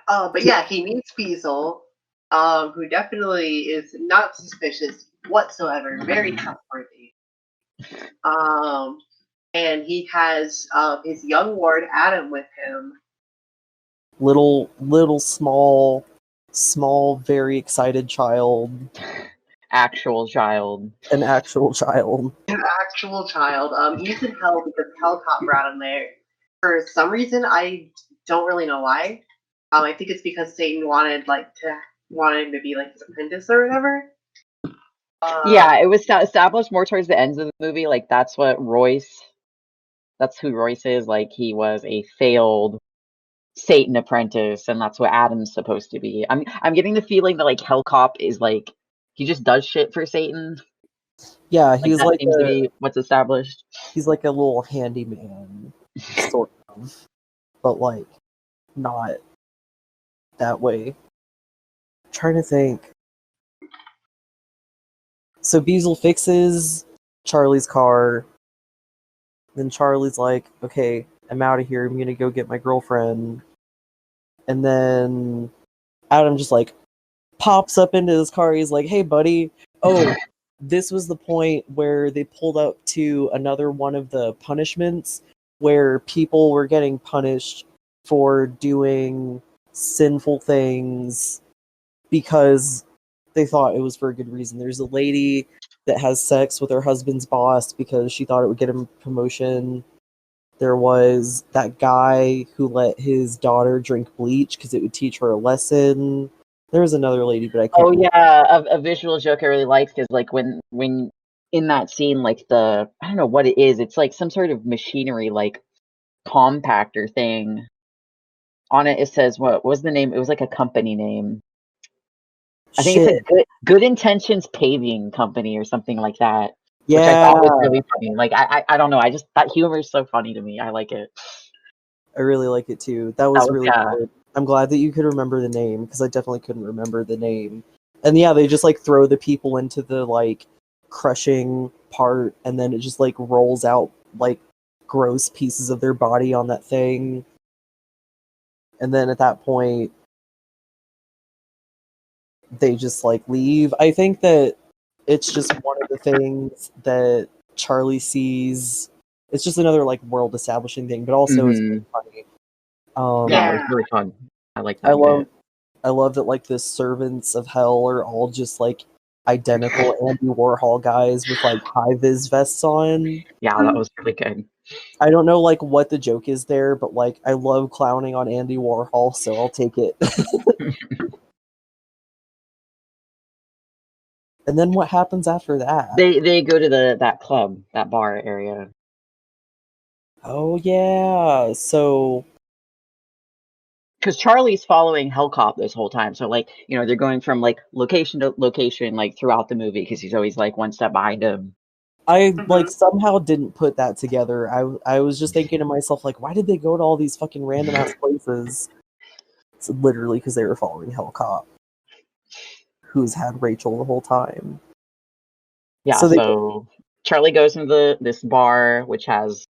But yeah, he meets Beazle, who definitely is not suspicious whatsoever, very trustworthy. And he has his young ward Adam with him. Little, small, very excited child. Actual child. An actual child. An actual child. He's in hell because Hellcop brought him there. For some reason, I don't really know why. I think it's because Satan wanted him to be like his apprentice or whatever. Yeah, it was established more towards the ends of the movie. Like that's who Royce is. Like he was a failed Satan apprentice, and that's what Adam's supposed to be. I'm getting the feeling that like Hellcop is like he just does shit for Satan. Yeah, he's that seems to be what's established. He's like a little handyman, sort of, but like not that way. I'm trying to think. So Beazle fixes Charlie's car. Then Charlie's like, okay, I'm out of here. I'm gonna go get my girlfriend. And then Adam just like pops up into his car. He's like, hey, buddy. Oh, this was the point where they pulled up to another one of the punishments where people were getting punished for doing sinful things because they thought it was for a good reason. There's a lady that has sex with her husband's boss because she thought it would get him promotion. There was that guy who let his daughter drink bleach because it would teach her a lesson. There was another lady, but I can't. Oh yeah, a visual joke I really liked is like when in that scene, like I don't know what it is. It's like some sort of machinery, like compactor thing. On it, it says what was the name? It was like a company name. I think it said Good Intentions Paving Company or something like that. Yeah, which I thought was really funny. Like I don't know. I just that humor is so funny to me. I like it. I really like it too. That was really good. I'm glad that you could remember the name because I definitely couldn't remember the name. And yeah, they just like throw the people into the like crushing part, and then it just like rolls out like gross pieces of their body on that thing. And then at that point, they just like leave. I think that it's just one of the things that Charlie sees. It's just another like world establishing thing, but also it's really funny. Yeah, it's really fun. I like that. I love that like the servants of hell are all just like identical Andy Warhol guys with like high vis vests on. Yeah, that was really good. I don't know like what the joke is there, but like I love clowning on Andy Warhol, so I'll take it. And then what happens after that? They go to that club, that bar area. Oh yeah, so because Charlie's following Hellcop this whole time. So like, you know, they're going from like location to location like throughout the movie because he's always like one step behind him. I like somehow didn't put that together. I was just thinking to myself like, why did they go to all these fucking random ass places? It's literally because they were following Hellcop, who's had Rachel the whole time. Yeah, so Charlie goes into this bar, which has,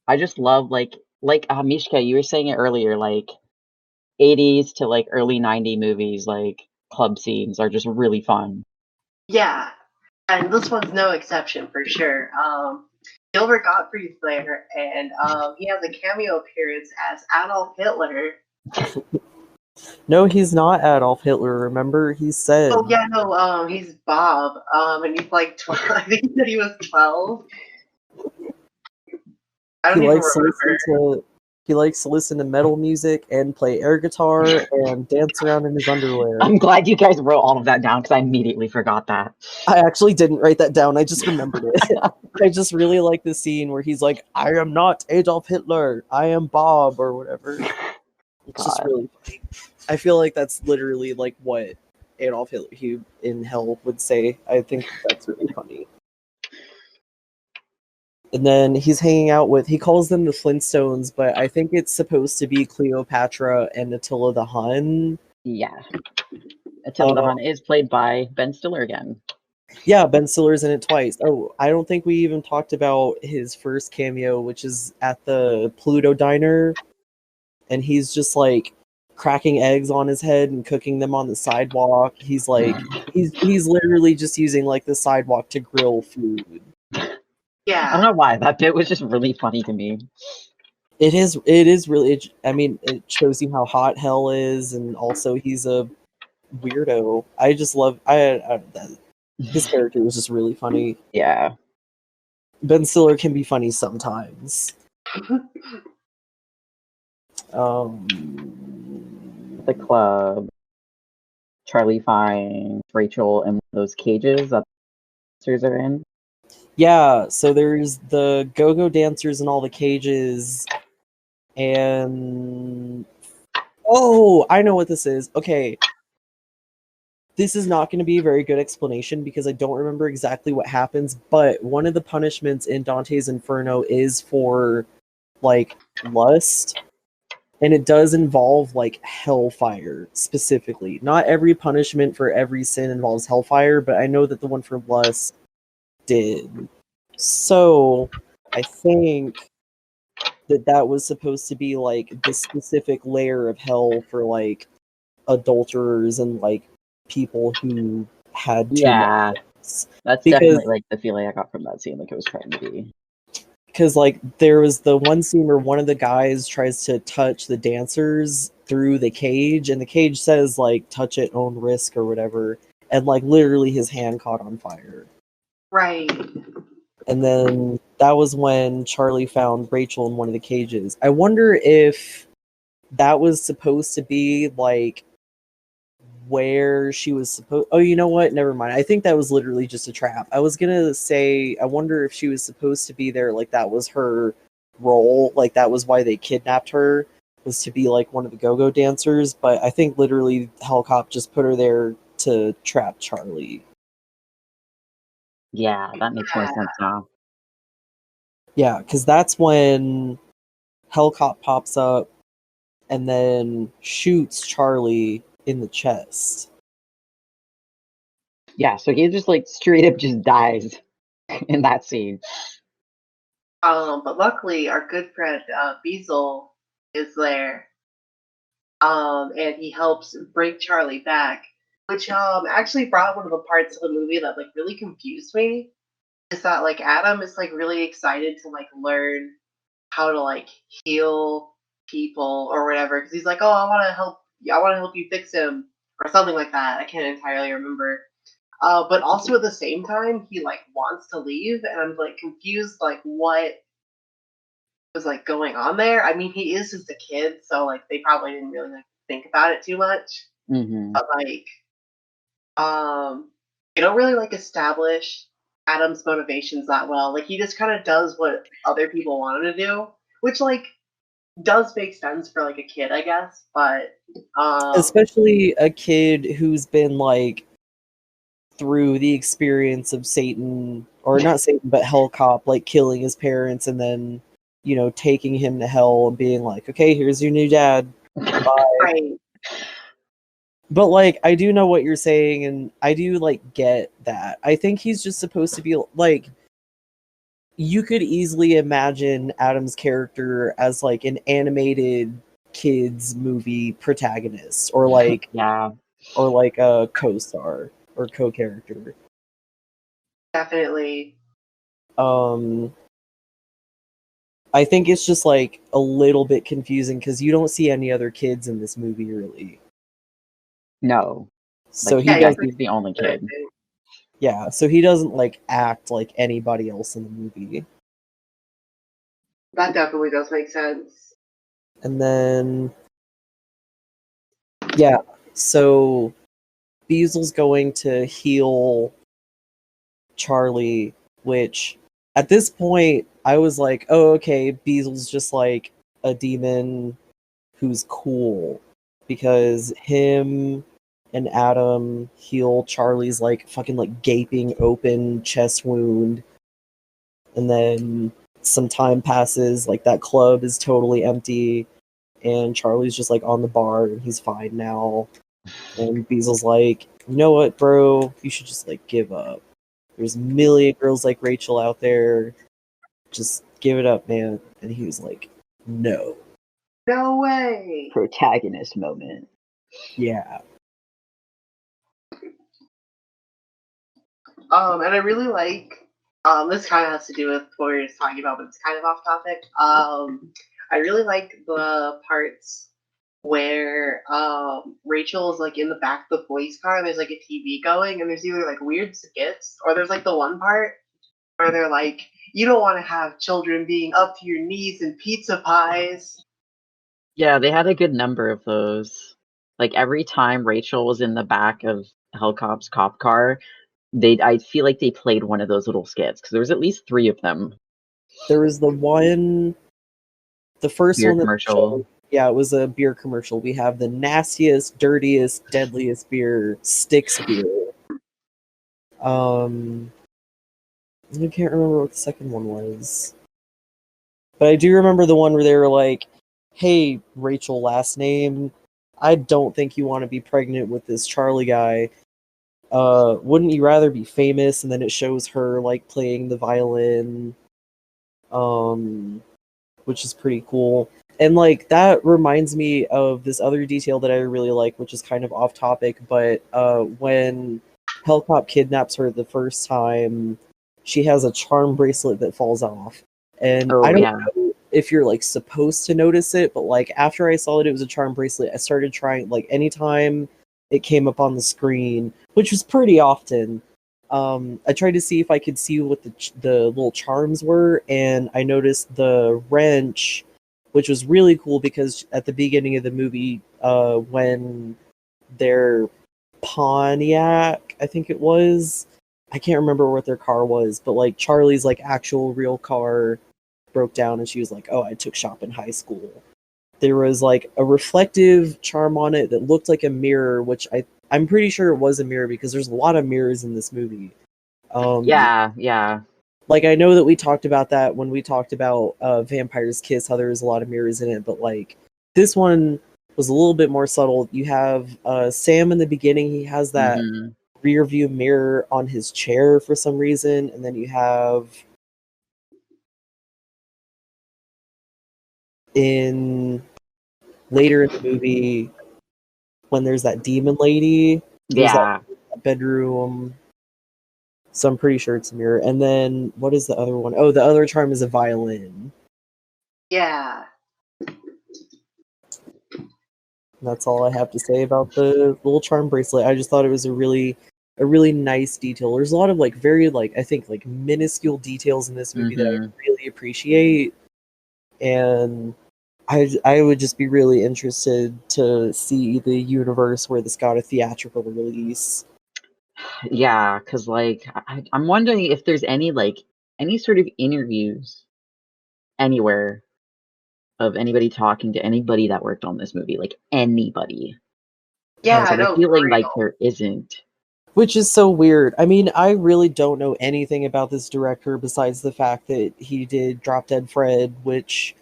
I just love like Mishka, you were saying it earlier, like 80s to like early 90s movies, like club scenes are just really fun. Yeah, and this one's no exception for sure. Gilbert Gottfried's there, and he has a cameo appearance as Adolf Hitler. No, he's not Adolf Hitler. Remember, he said. Oh yeah, no. He's Bob. And he's like 12. I think that he was 12. I don't even remember. He likes to listen to metal music and play air guitar and dance around in his underwear. I'm glad you guys wrote all of that down because I immediately forgot that. I actually didn't write that down. I just remembered it. I just really like the scene where he's like, "I am not Adolf Hitler. I am Bob," or whatever. It's just really funny. I feel like that's literally like what Adolf Hitler in Hell would say. I think that's really funny. And then he's hanging out with, he calls them the Flintstones, but I think it's supposed to be Cleopatra and Attila the Hun. Yeah. Attila the Hun is played by Ben Stiller again. Yeah, Ben Stiller's in it twice. Oh, I don't think we even talked about his first cameo, which is at the Pluto Diner. And he's just like cracking eggs on his head and cooking them on the sidewalk. He's like, he's literally just using like the sidewalk to grill food. Yeah. I don't know why. That bit was just really funny to me. It is really, I mean, it shows you how hot Hell is, and also he's a weirdo. I just love, his character was just really funny. Yeah. Ben Stiller can be funny sometimes. The club, Charlie finds Rachel in one of those cages that the dancers are in. Yeah, so there's the go-go dancers in all the cages, and oh, I know what this is. Okay, this is not going to be a very good explanation because I don't remember exactly what happens, but one of the punishments in Dante's Inferno is for like lust, and it does involve like hellfire specifically. Not every punishment for every sin involves hellfire, but I know that the one for lust did. So I think that was supposed to be like the specific layer of hell for like adulterers and like people who had too much. That's definitely like the feeling I got from that scene, like it was trying to be. Because like there was the one scene where one of the guys tries to touch the dancers through the cage, and the cage says like touch at own risk or whatever, and like literally his hand caught on fire. Right. And then that was when Charlie found Rachel in one of the cages. I wonder if that was supposed to be like where she was supposed. Oh, you know what? Never mind. I think that was literally just a trap. I was gonna say, I wonder if she was supposed to be there, like that was her role, like that was why they kidnapped her, was to be like one of the go-go dancers. But I think literally Hellcop just put her there to trap Charlie. Yeah, that makes more sense now. Yeah, because that's when Hellcop pops up and then shoots Charlie in the chest. Yeah, so he just like straight up just dies in that scene. But luckily our good friend Beazle is there. And he helps bring Charlie back, which actually brought one of the parts of the movie that like really confused me. Is that like Adam is like really excited to like learn how to like heal people or whatever, because he's like, oh, I want to help you fix him or something like that. I can't entirely remember. But also at the same time, he like wants to leave, and I'm like confused, like what was like going on there. I mean, he is just a kid, so like they probably didn't really like think about it too much. Mm-hmm. But like, they don't really like establish Adam's motivations that well. Like he just kind of does what other people want him to do, which like does make sense for like a kid, I guess. But especially a kid who's been like through the experience of Satan, or not Satan, but Hellcop, like killing his parents and then, you know, taking him to hell and being like, okay, here's your new dad. Bye. right. But like, I do know what you're saying, and I do like get that. I think he's just supposed to be like, you could easily imagine Adam's character as like an animated kids movie protagonist, or like Yeah. or like a co-star or co-character. Definitely. I think it's just like a little bit confusing because you don't see any other kids in this movie really. No. So Like, he does. he's the only kid. Yeah, so he doesn't like act like anybody else in the movie. That definitely does make sense. And then, yeah, so Beasel's going to heal Charlie, which at this point I was like, oh, okay, Beasel's just like a demon who's cool because him and Adam heal Charlie's like fucking like gaping open chest wound, and then some time passes, like that club is totally empty, and Charlie's just like on the bar and he's fine now. And Beasel's like, you know what, bro, you should just like give up. There's a million girls like Rachel out there. Just give it up, man. And he was like, no. No way. Protagonist moment. Yeah. And I really like, this kind of has to do with what we were just talking about, but it's kind of off topic. I really like the parts where Rachel is like in the back of the police car and there's like a TV going and there's either like weird skits or there's like the one part where they're like, you don't want to have children being up to your knees in pizza pies. Yeah, they had a good number of those. Like every time Rachel was in the back of Hellcop's cop car, I feel like they played one of those little skits because there was at least 3 of them. There was the first Beer one that commercial. showed, yeah, it was a beer commercial. We have the nastiest, dirtiest, deadliest beer, Styx beer. I can't remember what the second one was. But I do remember the one where they were like, hey, Rachel, last name, I don't think you want to be pregnant with this Charlie guy. Wouldn't you rather be famous? And then it shows her like playing the violin, which is pretty cool. And like that reminds me of this other detail that I really like, which is kind of off topic, but when Hellcop kidnaps her the first time, she has a charm bracelet that falls off. And I don't know if you're like supposed to notice it, but like after I saw that it was a charm bracelet, I started trying, like anytime it came up on the screen, which was pretty often, I tried to see if I could see what the little charms were, and I noticed the wrench, which was really cool because at the beginning of the movie, when their Pontiac, I think it was, I can't remember what their car was, but like Charlie's like actual real car broke down, and she was like, "Oh, I took shop in high school." There was like a reflective charm on it that looked like a mirror, which I'm pretty sure it was a mirror because there's a lot of mirrors in this movie. Yeah. Like I know that we talked about that when we talked about Vampire's Kiss, how there was a lot of mirrors in it, but like this one was a little bit more subtle. You have Sam in the beginning; he has that rear view mirror on his chair for some reason, and then you have later in the movie when there's that demon lady. There's that bedroom. So I'm pretty sure it's a mirror. And then what is the other one? Oh, the other charm is a violin. Yeah. That's all I have to say about the little charm bracelet. I just thought it was a really a really nice detail. There's a lot of like very like I think like minuscule details in this movie that I really appreciate, and I would just be really interested to see the universe where this got a theatrical release. Yeah, because like I'm wondering if there's any sort of interviews anywhere of anybody talking to anybody that worked on this movie, like anybody. Yeah, I I know. feel like there isn't. Which is so weird. I mean, I really don't know anything about this director besides the fact that he did Drop Dead Fred, which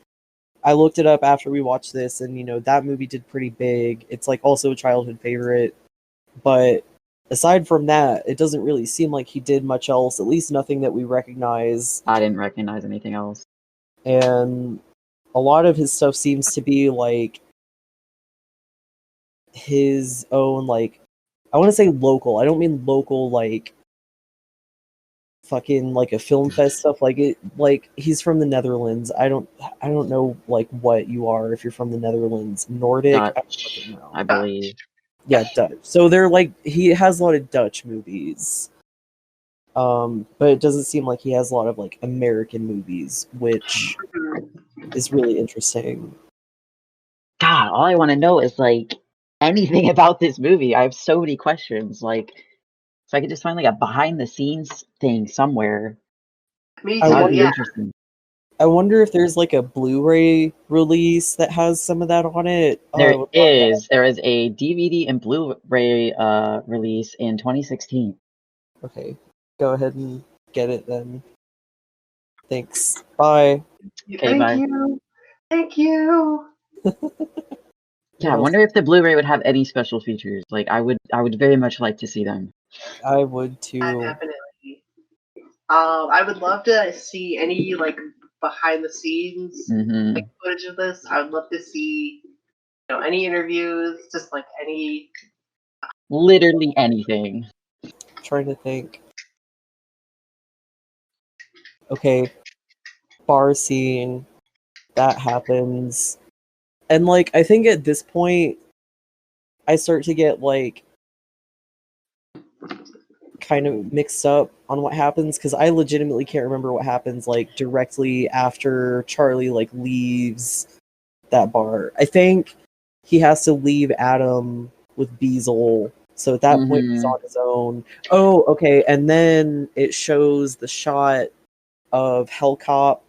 I looked it up after we watched this, and that movie did pretty big. It's like also a childhood favorite, but aside from that, it doesn't really seem like he did much else. At least nothing that we recognize. I didn't recognize anything else. And a lot of his stuff seems to be like his own, like, I want to say local. I don't mean local like fucking like a film fest stuff. Like he's from the Netherlands. I don't know like what you are if you're from the Netherlands. Nordic, Dutch, I believe. Yeah, Dutch. So they're like he has a lot of Dutch movies. But it doesn't seem like he has a lot of like American movies, which is really interesting. God, all I want to know is like anything about this movie. I have so many questions. Like, if I could just find like a behind the scenes thing somewhere, Me that would too, be yeah. interesting. I wonder if there's like a Blu-ray release that has some of that on it. There is a DVD and Blu-ray release in 2016. Okay, go ahead and get it then. Thanks. Bye. Okay, bye. Thank you. Yeah, I wonder if the Blu-ray would have any special features. Like, I would very much like to see them. I would too. Definitely. I would love to see any like behind the scenes like footage of this. I would love to see any interviews, just like any literally anything. Trying to think. Okay, bar scene that happens, and like I think at this point I start to get like kind of mixed up on what happens because I legitimately can't remember what happens like directly after Charlie like leaves that bar. I think he has to leave Adam with Beazle, so at that point he's on his own. Oh, okay, and then it shows the shot of Hellcop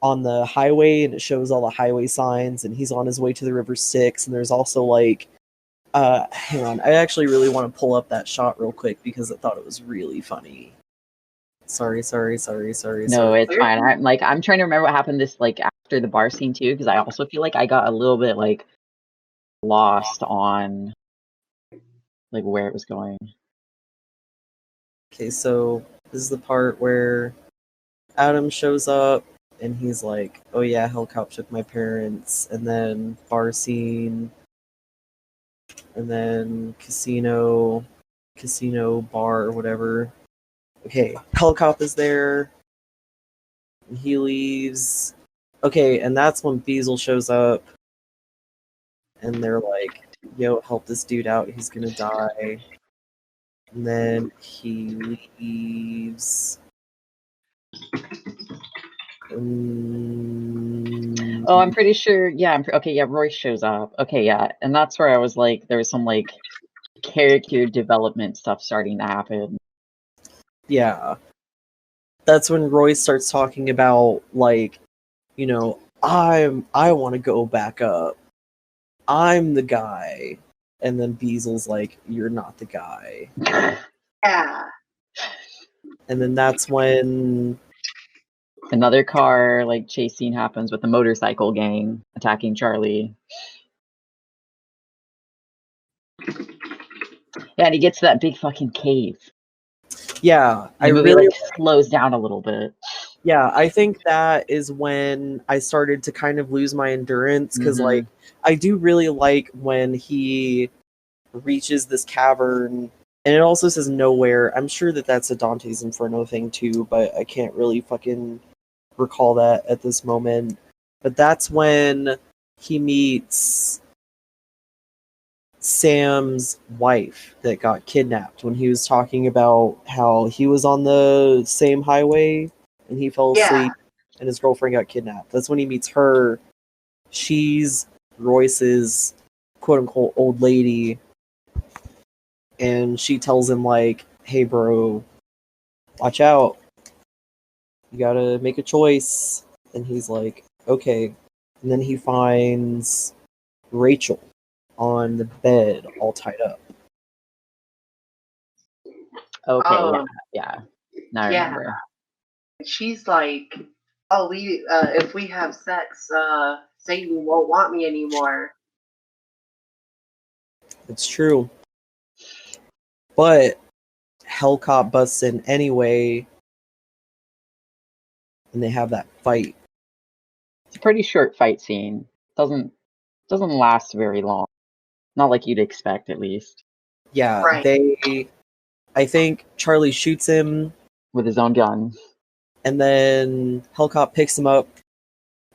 on the highway, and it shows all the highway signs, and he's on his way to the River Styx, and there's also like hang on, I actually really want to pull up that shot real quick because I thought it was really funny. Sorry. No, it's fine. I'm trying to remember what happened this like after the bar scene too, because I also feel like I got a little bit like lost on like where it was going. Okay, so this is the part where Adam shows up and he's like, "Oh yeah, Hellcop took my parents," and then bar scene, and then casino bar or whatever. Okay, Hellcop is there. And he leaves. Okay, and that's when Beazle shows up, and they're like, "Yo, help this dude out. He's gonna die." And then he leaves. Oh, I'm pretty sure. Yeah, okay. Yeah, Royce shows up. Okay, yeah, and that's where I was like, there was some like character development stuff starting to happen. Yeah, that's when Royce starts talking about like, I want to go back up. I'm the guy, and then Beazle's like, "You're not the guy." Yeah. And then that's when another car like chase scene happens with the motorcycle gang attacking Charlie. Yeah, and he gets to that big fucking cave. Yeah, the movie really slows down a little bit. Yeah, I think that is when I started to kind of lose my endurance because, like, I do really like when he reaches this cavern, and it also says nowhere. I'm sure that that's a Dante's Inferno thing too, but I can't really fucking recall that at this moment. But that's when he meets Sam's wife that got kidnapped when he was talking about how he was on the same highway and he fell asleep and his girlfriend got kidnapped. That's when he meets her. She's Royce's quote-unquote old lady, and she tells him, like, hey, bro, watch out. You gotta make a choice. And he's like, okay. And then he finds Rachel on the bed, all tied up. Okay, yeah. Now I remember. She's like, oh, if we have sex, Satan won't want me anymore. It's true. But Hellcop busts in anyway, and they have that fight. It's a pretty short fight scene. Doesn't last very long. Not like you'd expect, at least. Yeah, right. I think Charlie shoots him with his own gun, and then Hellcop picks him up,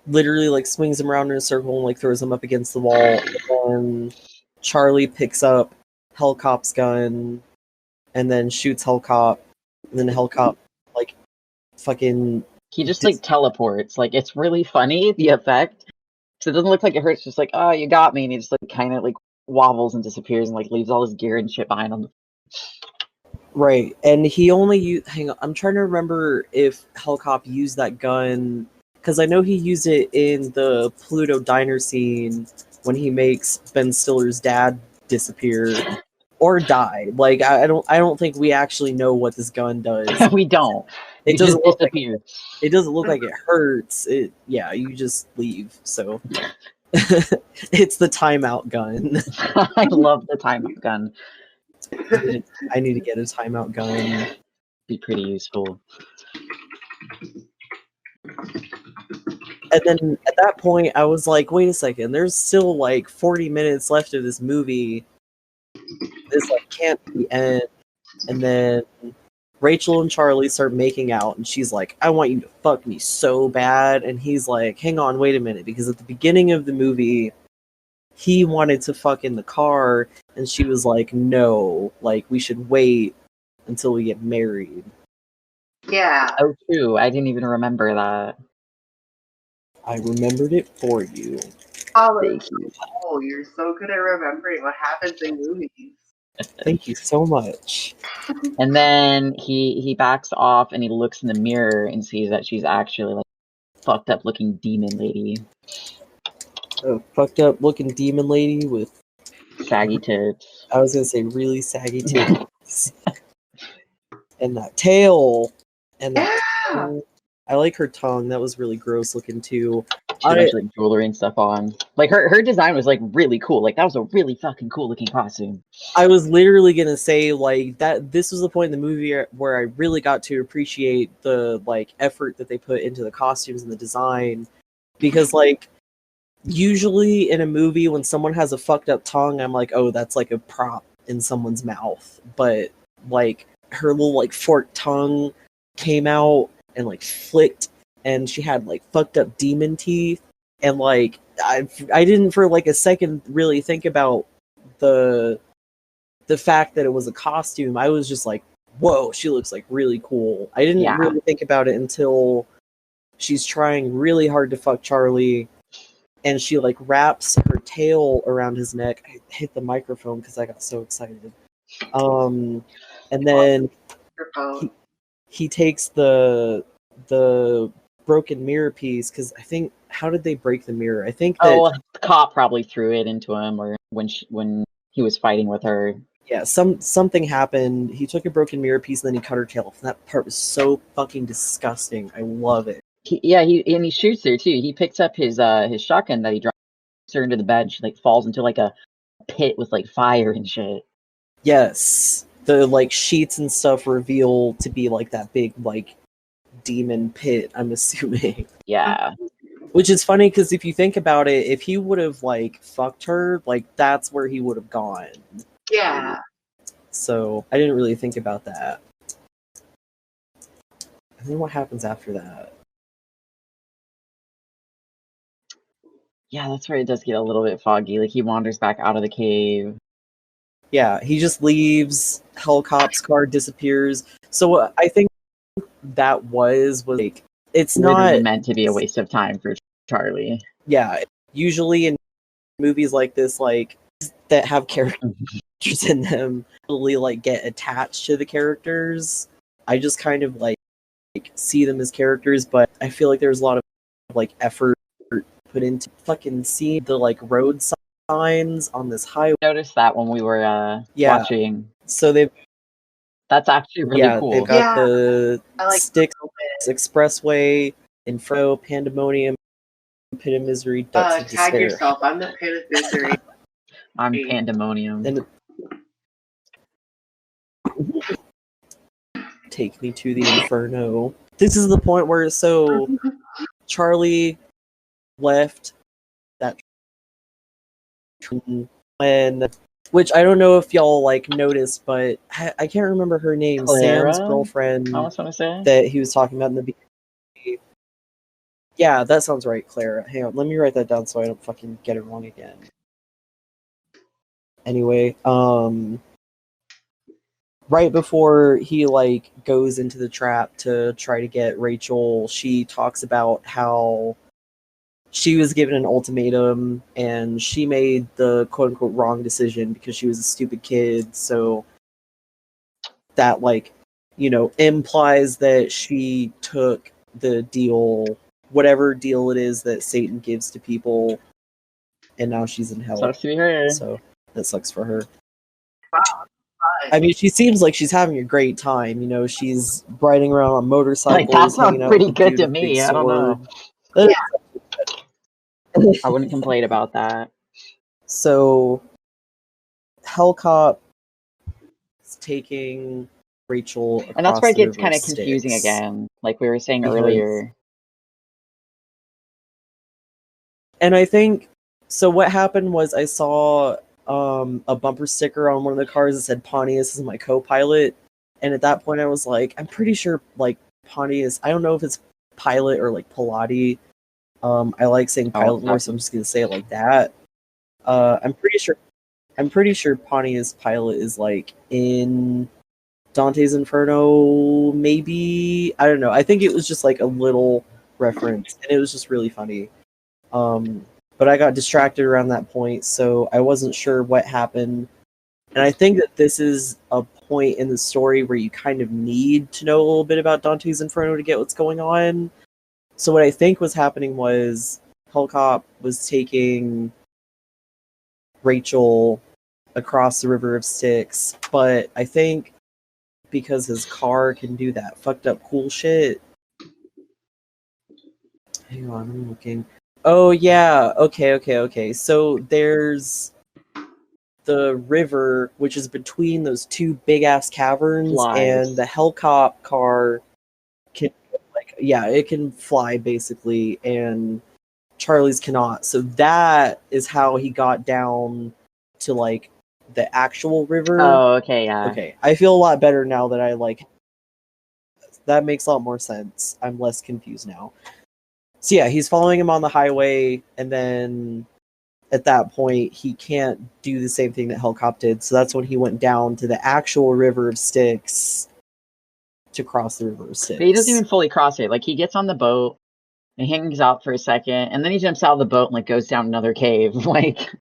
literally like swings him around in a circle and like throws him up against the wall. And Charlie picks up Hellcop's gun and then shoots Hellcop, and then Hellcop like fucking he just like teleports. Like, it's really funny, the effect. So it doesn't look like it hurts, just like, oh, you got me, and he just like kind of like wobbles and disappears and like leaves all his gear and shit behind him. Right, and he only hang on, I'm trying to remember if Hellcop used that gun, because I know he used it in the Pluto diner scene when he makes Ben Stiller's dad disappear or die. Like, I don't think we actually know what this gun does. We don't. It you doesn't just look disappear. like it doesn't look like it hurts. You just leave. So it's the timeout gun. I love the timeout gun. I need to get a timeout gun. Be pretty useful. And then at that point, I was like, wait a second, there's still like 40 minutes left of this movie. This like can't be end. And then Rachel and Charlie start making out, and she's like, I want you to fuck me so bad. And he's like, hang on, wait a minute, because at the beginning of the movie, he wanted to fuck in the car, and she was like, no, like, we should wait until we get married. Yeah. Oh, true. I didn't even remember that. I remembered it for you. Oh, thank you. Oh, you're so good at remembering what happens in movies. Thank you so much. And then he backs off and he looks in the mirror and sees that she's actually like fucked up looking demon lady. A fucked up looking demon lady with saggy tits. I was gonna say really saggy tits. And that tail. And that tongue. I like her tongue. That was really gross looking too. She had like jewelry and stuff on. Like her design was like really cool. Like that was a really fucking cool looking costume. I was literally gonna say like that. This was the point in the movie where I really got to appreciate the like effort that they put into the costumes and the design, because like usually in a movie when someone has a fucked up tongue, I'm like, oh, that's like a prop in someone's mouth. But like her little like forked tongue came out and like flicked, and she had like fucked up demon teeth, and like I didn't for like a second really think about the fact that it was a costume. I was just like, whoa, she looks like really cool. I didn't really think about it until she's trying really hard to fuck Charlie, and she like wraps her tail around his neck. I hit the microphone because I got so excited. And then he takes the broken mirror piece, because I think, how did they break the mirror? I think that the cop probably threw it into him, or when he was fighting with her. Yeah, something happened. He took a broken mirror piece and then he cut her tail off. That part was so fucking disgusting. I love it. He shoots her too. He picks up his shotgun that he drops her into the bed. And she like falls into like a pit with like fire and shit. Yes, the like sheets and stuff reveal to be like that big like demon pit, I'm assuming. Yeah. Which is funny because if you think about it, if he would have like fucked her, like that's where he would have gone. Yeah. So I didn't really think about that. And then what happens after that? Yeah, that's where it does get a little bit foggy. Like he wanders back out of the cave. Yeah, he just leaves. Hellcop's car disappears. So I think that was like it's literally not meant to be a waste of time for Charlie. Yeah, usually in movies like this, like that have characters in them, really like get attached to the characters. I just kind of like see them as characters, but I feel like there's a lot of like effort put into fucking seeing the like road signs on this highway. I noticed that when we were watching. So that's actually really cool. They've got the Styx Expressway, Inferno, Pandemonium, Pit of Misery, Depths of Despair. Tag yourself. I'm the Pit of Misery. I'm Pandemonium. And take me to the Inferno. This is the point where Charlie left that when, which I don't know if y'all like noticed, but I can't remember her name. Clara? Sam's girlfriend. I was gonna say that he was talking about in the beginning. Yeah, that sounds right, Clara. Hang on, let me write that down so I don't fucking get it wrong again. Anyway, right before he like goes into the trap to try to get Rachel, she talks about how she was given an ultimatum and she made the quote unquote wrong decision because she was a stupid kid. So that like, implies that she took the deal, whatever deal it is that Satan gives to people, and now she's in hell. Sucks to be her. So that sucks for her. Wow. I mean, she seems like she's having a great time. She's riding around on motorcycles. Like, that sounds pretty good to me. I don't know. Yeah. I wouldn't complain about that. So, Hellcop is taking Rachel across and that's where it gets kind of confusing again, like we were saying earlier. And I think, so what happened was I saw a bumper sticker on one of the cars that said Pontius is my co-pilot, and at that point I was like, I'm pretty sure like Pontius, I don't know if it's pilot or like Pilati. I like saying pilot more, so I'm just gonna say it like that. I'm pretty sure Pontius pilot is like in Dante's Inferno, maybe. I don't know. I think it was just like a little reference, and it was just really funny. But I got distracted around that point, so I wasn't sure what happened. And I think that this is a point in the story where you kind of need to know a little bit about Dante's Inferno to get what's going on. So what I think was happening was Hellcop was taking Rachel across the River of Styx, but I think because his car can do that fucked up cool shit. Hang on, I'm looking. Oh yeah, okay. So there's the river, which is between those two big ass caverns, and the Hellcop car can it can fly basically, and Charlie's cannot. So that is how he got down to like the actual river. Oh, okay, yeah. Okay, I feel a lot better now that I like. That makes a lot more sense. I'm less confused now. So yeah, he's following him on the highway, and then at that point, he can't do the same thing that Hellcop did. So that's when he went down to the actual River of Styx to cross the River of Styx. But he doesn't even fully cross it. Like, he gets on the boat and hangs out for a second, and then he jumps out of the boat and like goes down another cave. Like,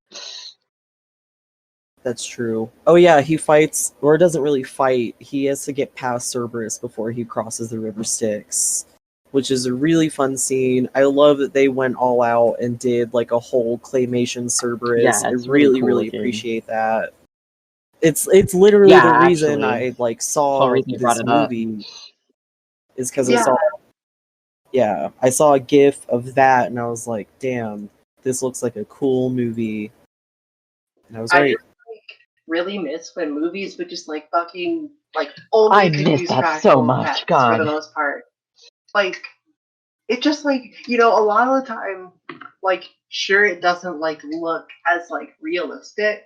that's true. Oh yeah, he fights, or doesn't really fight. He has to get past Cerberus before he crosses the River Styx, which is a really fun scene. I love that they went all out and did like a whole claymation Cerberus. Yeah, I really, cool really appreciate that. It's literally the reason I like saw this movie is because I saw a GIF of that and I was like, damn, this looks like a cool movie. And I was right. Really miss when movies would just like fucking like only I miss that so much, God. For the most part. Like, it just like, a lot of the time, like, sure, it doesn't like look as like realistic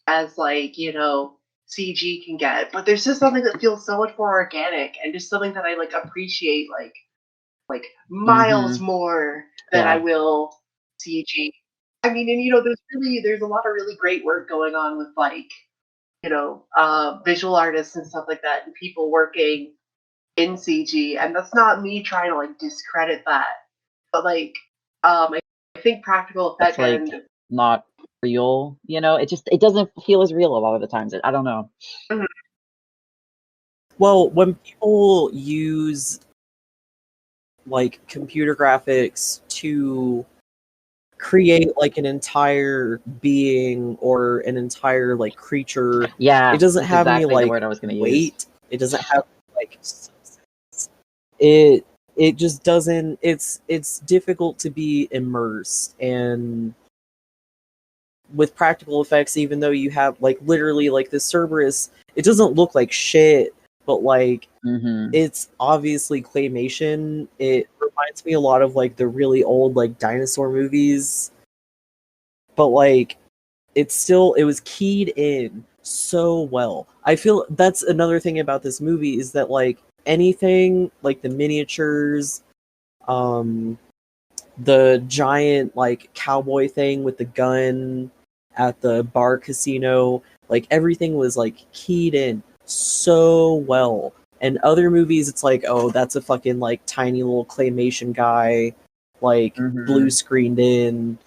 as like, CG can get, but there's just something that feels so much more organic and just something that I like appreciate like miles more than I will CG. I mean, and there's a lot of really great work going on with like visual artists and stuff like that, and people working in CG. And that's not me trying to like discredit that, but like, I think practical effect It's like not real, it doesn't feel as real a lot of the times. I don't know. Mhm. Well, when people use like computer graphics to create like an entire being or an entire like creature, Yeah, it doesn't that's have any exactly the like word I was going to use. weight. It doesn't have like substance. It just doesn't. It's difficult to be immersed, and with practical effects, even though you have like literally like the Cerberus, it doesn't look like shit, but like Mm-hmm. it's obviously claymation. It reminds me a lot of like the really old like dinosaur movies, but like it was keyed in so well. I feel that's another thing about this movie is that like anything like the miniatures, the giant like cowboy thing with the gun at the bar casino, like everything was like keyed in so well. And other movies it's like, oh, that's a fucking like tiny little claymation guy, like blue screened in.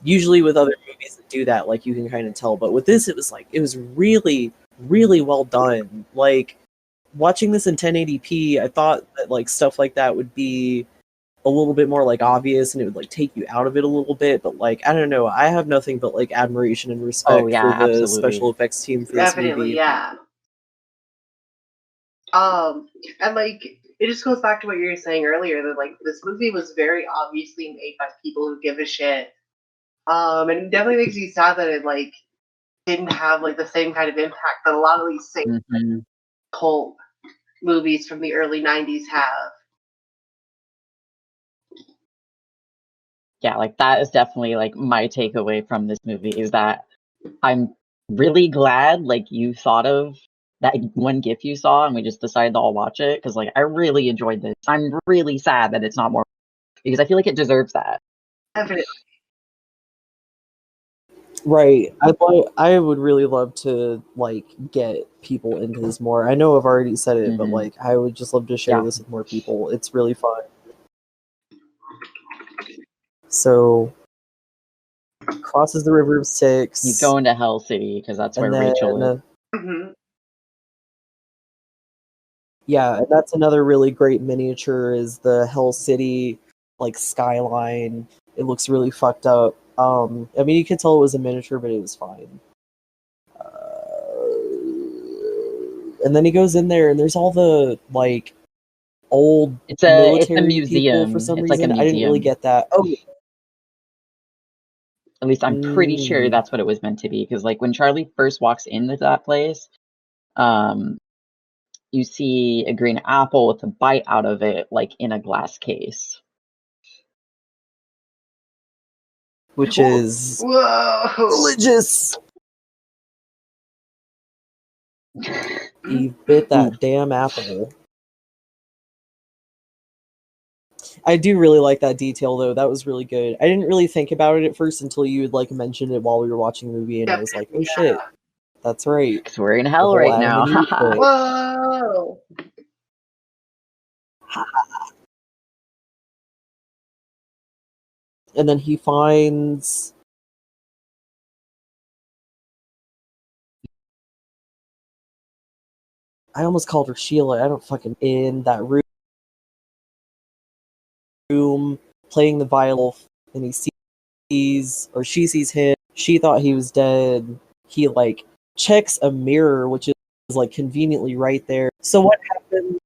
Usually with other movies that do that, like you can kind of tell, but with this it was really, really well done. Like watching this in 1080p, I thought that like stuff like that would be a little bit more like obvious and it would like take you out of it a little bit, but like I don't know, I have nothing but like admiration and respect for the absolutely. special effects team for Definitely, this movie. yeah. And like it just goes back to what you were saying earlier that like this movie was very obviously made by people who give a shit. And it definitely makes you sad that it like didn't have like the same kind of impact that a lot of these same like, cult movies from the early 90s have. Yeah, like that is definitely like my takeaway from this movie is that I'm really glad like you thought of that one GIF you saw and we just decided to all watch it because like I really enjoyed this. I'm really sad that it's not more because I feel like it deserves that. Definitely. Right. I would really love to like get people into this more. I know I've already said it, but like I would just love to share this with more people. It's really fun. So crosses the River of Styx. He's going to Hell City because that's where Rachel is. Yeah, and that's another really great miniature is the Hell City like skyline. It looks really fucked up. I mean, you could tell it was a miniature, but it was fine. And then he goes in there, and there's all the like old military people for some reason. I didn't really get that. Oh, at least I'm pretty sure that's what it was meant to be. Because like when Charlie first walks into that place, you see a green apple with a bite out of it, like in a glass case. Which is religious. He bit that damn apple. I do really like that detail, though. That was really good. I didn't really think about it at first until you had like mentioned it while we were watching the movie, and I was like, "Oh shit, that's right." Because we're in hell right now. Whoa! And then he finds I almost called her Sheila. I don't fucking in that room playing the violin, and he sees or she sees him. She thought he was dead. He like checks a mirror, which is like conveniently right there. So what happened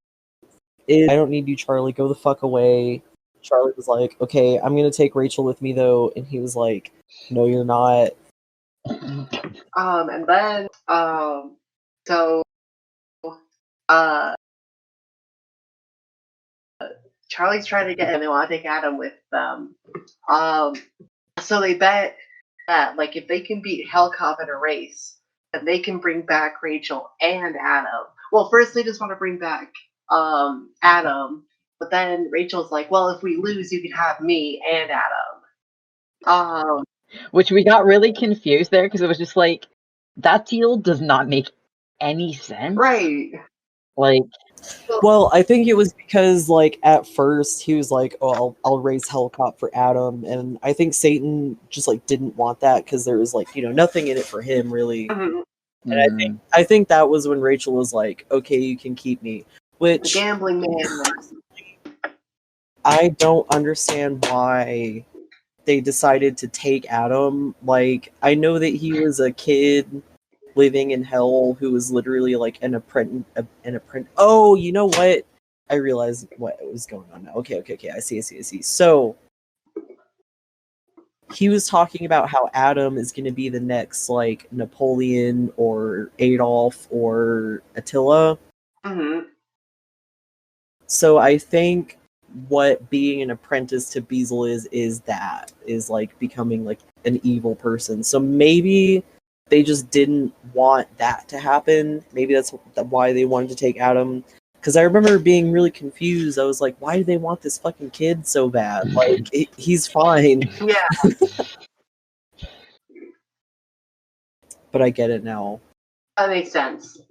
is, I don't need you, Charlie. Go the fuck away. Charlie was like, okay, I'm gonna take Rachel with me though, and he was like, no, you're not. And then so Charlie's trying to get him. They want to take Adam with them. So they bet that like if they can beat Hellcop in a race, then they can bring back Rachel and Adam. Well, first they just want to bring back Adam, but then Rachel's like, well, if we lose, you can have me and Adam. Which we got really confused there because it was just like That deal does not make any sense. Right. Like, well, I think it was because, like, at first he was like, "Oh, I'll raise Hellcop for Adam," and I think Satan just like didn't want that because there was like nothing in it for him really. Mhm. And I think that was when Rachel was like, "Okay, you can keep me," The which gambling man. I don't understand why they decided to take Adam. Like, I know that he was a kid living in hell who was literally like an apprentice. Oh, you know what? I realized what was going on now. Okay. I see. So he was talking about how Adam is going to be the next like Napoleon or Adolf or Attila. Mm-hmm. So I think what being an apprentice to Beazle is like becoming like an evil person. So maybe they just didn't want that to happen. Maybe that's why they wanted to take Adam. Because I remember being really confused. I was like, why do they want this fucking kid so bad? Like, he's fine. Yeah. But I get it now. That makes sense.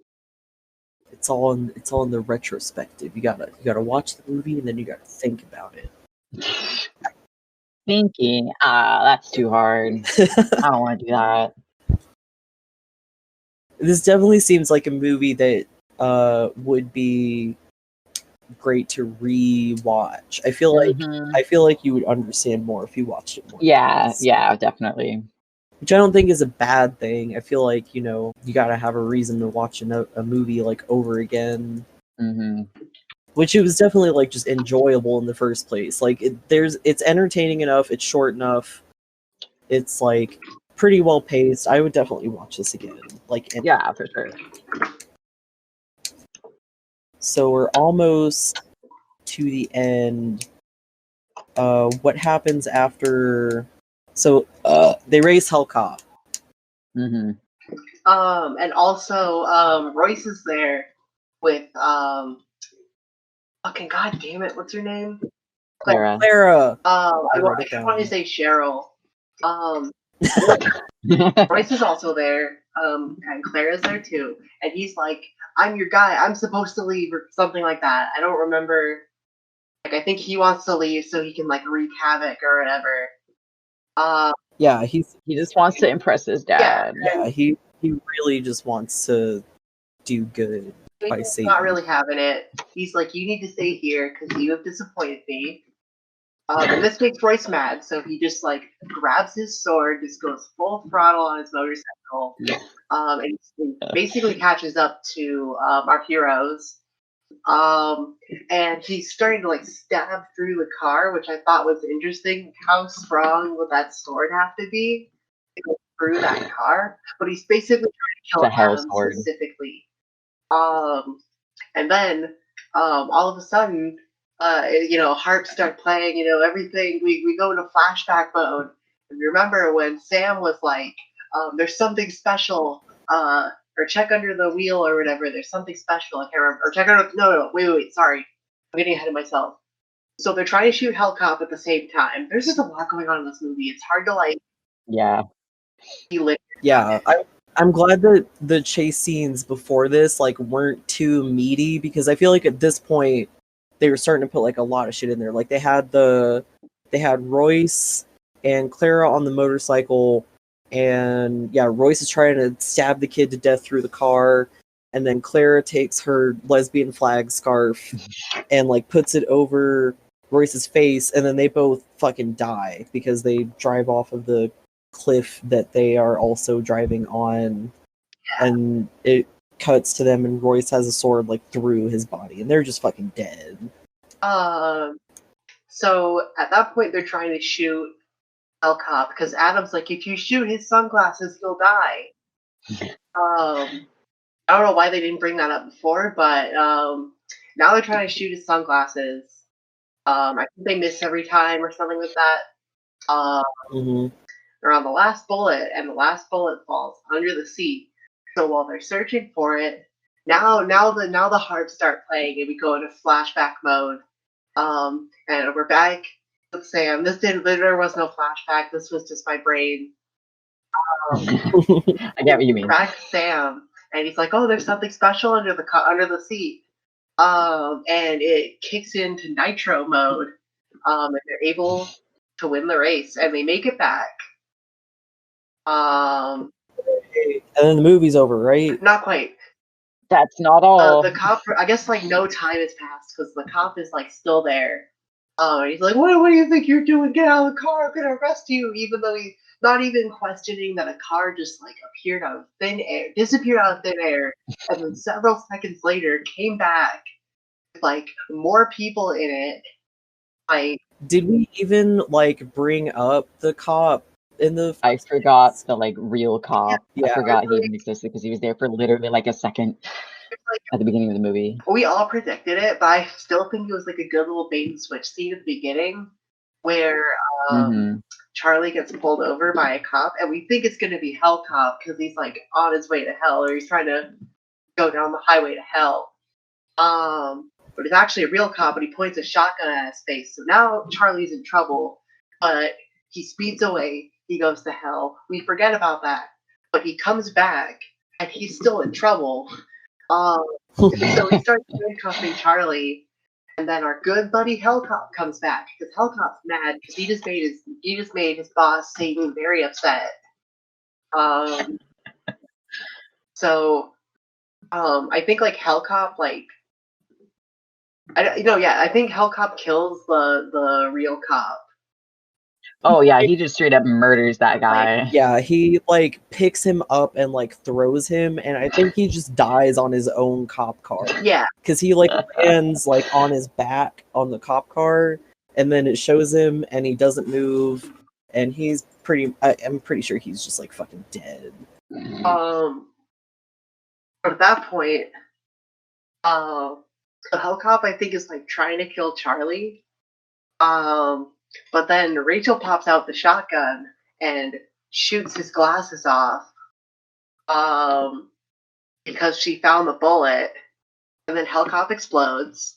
It's all in the retrospective. You gotta watch the movie and then you gotta think about it. Thinking, that's too hard. I don't want to do that. This definitely seems like a movie that would be great to re-watch. I feel like you would understand more if you watched it more. Yeah, definitely. Which I don't think is a bad thing. I feel like you gotta have a reason to watch a movie like over again. Mm-hmm. Which it was definitely like just enjoyable in the first place. Like it's entertaining enough. It's short enough. It's like pretty well paced. I would definitely watch this again. Yeah, for sure. So we're almost to the end. What happens after? So they raise Hellcop. Mm-hmm. And also, Royce is there with fucking god damn it, what's her name? Clara. I want to say Cheryl. Royce is also there. And Clara's there too. And he's like, I'm your guy. I'm supposed to leave or something like that. I don't remember. Like, I think he wants to leave so he can like wreak havoc or whatever. Yeah, he just wants to impress his dad. Yeah, he really just wants to do good by He's Satan. not really having it. He's like, you need to stay here because you have disappointed me. And this makes Royce mad, so he just like grabs his sword, just goes full throttle on his motorcycle, and he basically catches up to our heroes. And he's starting to like stab through the car, which I thought was interesting. How strong would that sword have to be to go through that car? But he's basically trying to kill Adam specifically. And then all of a sudden, harps start playing. Everything. We go into flashback mode. And remember when Sam was like, "There's something special." Or check under the wheel or whatever. There's something special. I can't remember. Or check under. No. Wait. Sorry, I'm getting ahead of myself. So they're trying to shoot Hellcop at the same time. There's just a lot going on in this movie. It's hard to like. Yeah. Yeah, I'm glad that the chase scenes before this like weren't too meaty because I feel like at this point they were starting to put like a lot of shit in there. Like they had Royce and Clara on the motorcycle, and yeah, Royce is trying to stab the kid to death through the car, and then Clara takes her lesbian flag scarf and like puts it over Royce's face, and then they both fucking die because they drive off of the cliff that they are also driving on, and it cuts to them and Royce has a sword like through his body and they're just fucking dead. So at that point they're trying to shoot Hellcop because Adam's like, if you shoot his sunglasses, he'll die. I don't know why they didn't bring that up before, but now they're trying to shoot his sunglasses. I think they miss every time or something like that. They're on the last bullet, and the last bullet falls under the seat. So while they're searching for it, now the harps start playing, and we go into flashback mode. And we're back with Sam. There was no flashback. This was just my brain. I get what you mean. Crack Sam, and he's like, "Oh, there's something special under the seat," and it kicks into nitro mode, and they're able to win the race, and they make it back. And then the movie's over, right? Not quite. That's not all. The cop, I guess, like no time has passed because the cop is like still there. He's like, "What do you think you're doing? Get out of the car! I'm gonna arrest you!" Even though he's not even questioning that a car just like disappeared out of thin air, and then several seconds later came back with like more people in it. Like, did we even like bring up the cop in the? I forgot the like real cop. Yeah, I forgot he even existed because he was there for literally like a second at the beginning of the movie. We all predicted it, but I still think it was like a good little bait and switch scene at the beginning where Charlie gets pulled over by a cop, and we think it's going to be Hell Cop because he's like on his way to hell, or he's trying to go down the highway to hell. But it's actually a real cop, and he points a shotgun at his face. So now Charlie's in trouble, but he speeds away. He goes to hell. We forget about that, but he comes back, and he's still in trouble. So he starts handcuffing Charlie, and then our good buddy Hellcop comes back because Hellcop's mad because he just made his boss Satan very upset. So I think like Hellcop I think Hellcop kills the real cop. Oh yeah, he just straight up murders that guy. Yeah, he like picks him up and like throws him, and I think he just dies on his own cop car. Yeah, because he like lands like on his back on the cop car, and then it shows him, and he doesn't move, and he's I'm pretty sure he's just like fucking dead. But at that point, the Hellcop I think is like trying to kill Charlie. But then Rachel pops out the shotgun and shoots his glasses off because she found the bullet, and then Hellcop explodes.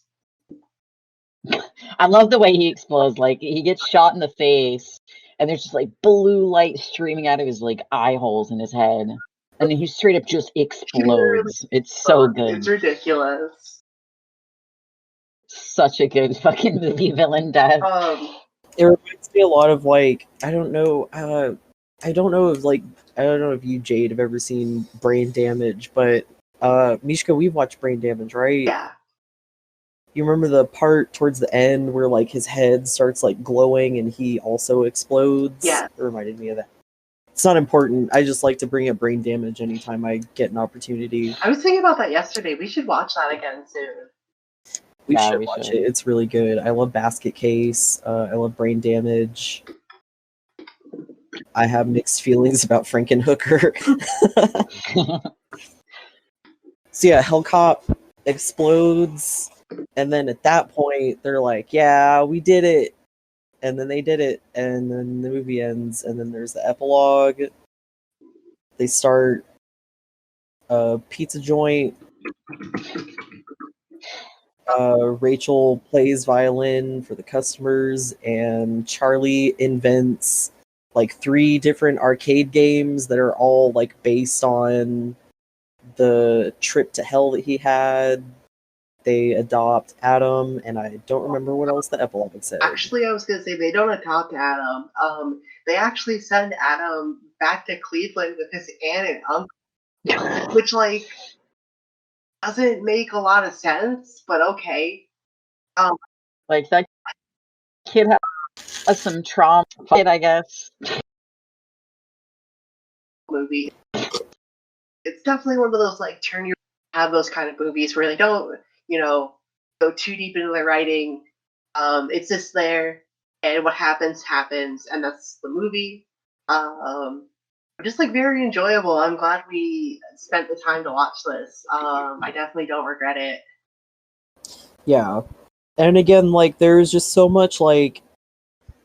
I love the way he explodes. Like, he gets shot in the face, and there's just like blue light streaming out of his like eye holes in his head, and then he straight up just explodes. It's so good. It's ridiculous. Such a good fucking movie villain death. It reminds me a lot of like I don't know if you, Jade, have ever seen Brain Damage, but Mishka, we've watched Brain Damage, right? Yeah. You remember the part towards the end where like his head starts like glowing and he also explodes? Yeah. It reminded me of that. It's not important. I just like to bring up Brain Damage anytime I get an opportunity. I was thinking about that yesterday. We should watch that again soon. We should watch it. It's really good. I love Basket Case. I love Brain Damage. I have mixed feelings about Frankenhooker. So yeah, Hellcop explodes, and then at that point, they're like, yeah, we did it. And then they did it, and then the movie ends, and then there's the epilogue. They start a pizza joint. Rachel plays violin for the customers, and Charlie invents like 3 different arcade games that are all like based on the trip to hell that he had. They adopt Adam, and I don't remember what else the epilogue said. Actually, I was going to say they don't adopt Adam. They actually send Adam back to Cleveland with his aunt and uncle, which like doesn't make a lot of sense, but okay. Like that kid has some trauma, I guess. Movie. It's definitely one of those like have those kind of movies where they don't, go too deep into the writing. It's just there, and what happens, and that's the movie. Just like very enjoyable. I'm glad we spent the time to watch this. I definitely don't regret it. Yeah. And again, like there's just so much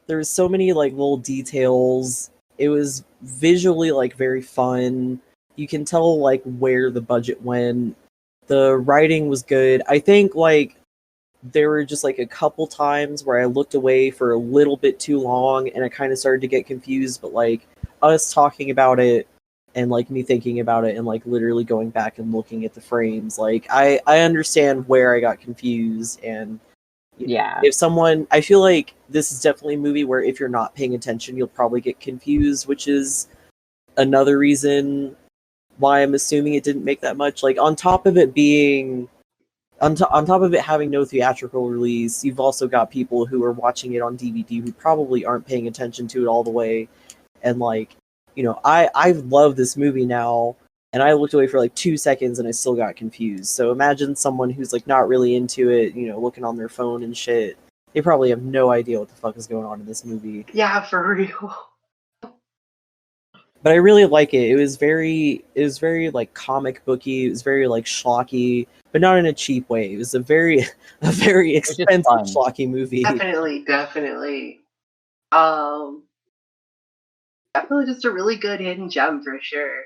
there's so many like little details. It was visually like very fun. You can tell like where the budget went. The writing was good. I think like there were just like a couple times where I looked away for a little bit too long and I kind of started to get confused, but like us talking about it and like me thinking about it and like literally going back and looking at the frames, like I understand where I got confused. And Yeah. if someone, I feel like this is definitely a movie where if you're not paying attention, you'll probably get confused, which is another reason why I'm assuming it didn't make that much. Like on top of it being on top of it having no theatrical release, you've also got people who are watching it on DVD who probably aren't paying attention to it all the way. And like, I love this movie now, and I looked away for like 2 seconds and I still got confused. So imagine someone who's like not really into it, looking on their phone and shit. They probably have no idea what the fuck is going on in this movie. Yeah, for real. But I really like it. It was very like comic booky. It was very like schlocky, but not in a cheap way. It was a very expensive schlocky movie. Definitely. Definitely just a really good hidden gem for sure.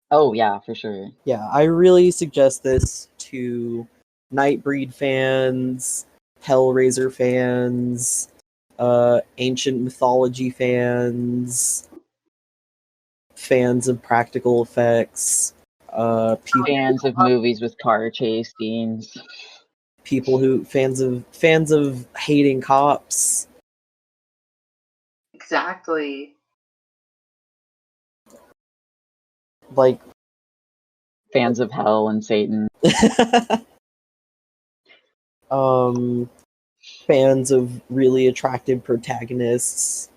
Oh yeah, for sure. Yeah, I really suggest this to Nightbreed fans, Hellraiser fans, ancient mythology fans of practical effects, fans of movies with car chase scenes, fans of hating cops. Exactly. Like fans of hell and Satan. Fans of really attractive protagonists.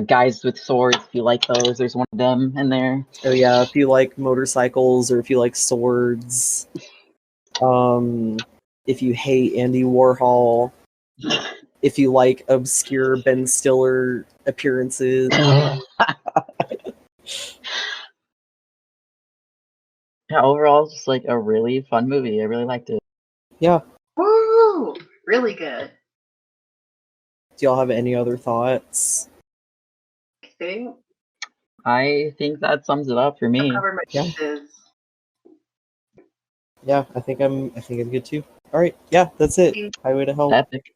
Guys with swords, if you like those, there's one of them in there. Oh yeah, if you like motorcycles or if you like swords. If you hate Andy Warhol. If you like obscure Ben Stiller appearances. Yeah, overall, it's just like a really fun movie. I really liked it. Yeah. Woo! Really good. Do y'all have any other thoughts? I think that sums it up for me. Yeah, I think I'm good too. All right, yeah, that's it. Highway to Hell. Epic.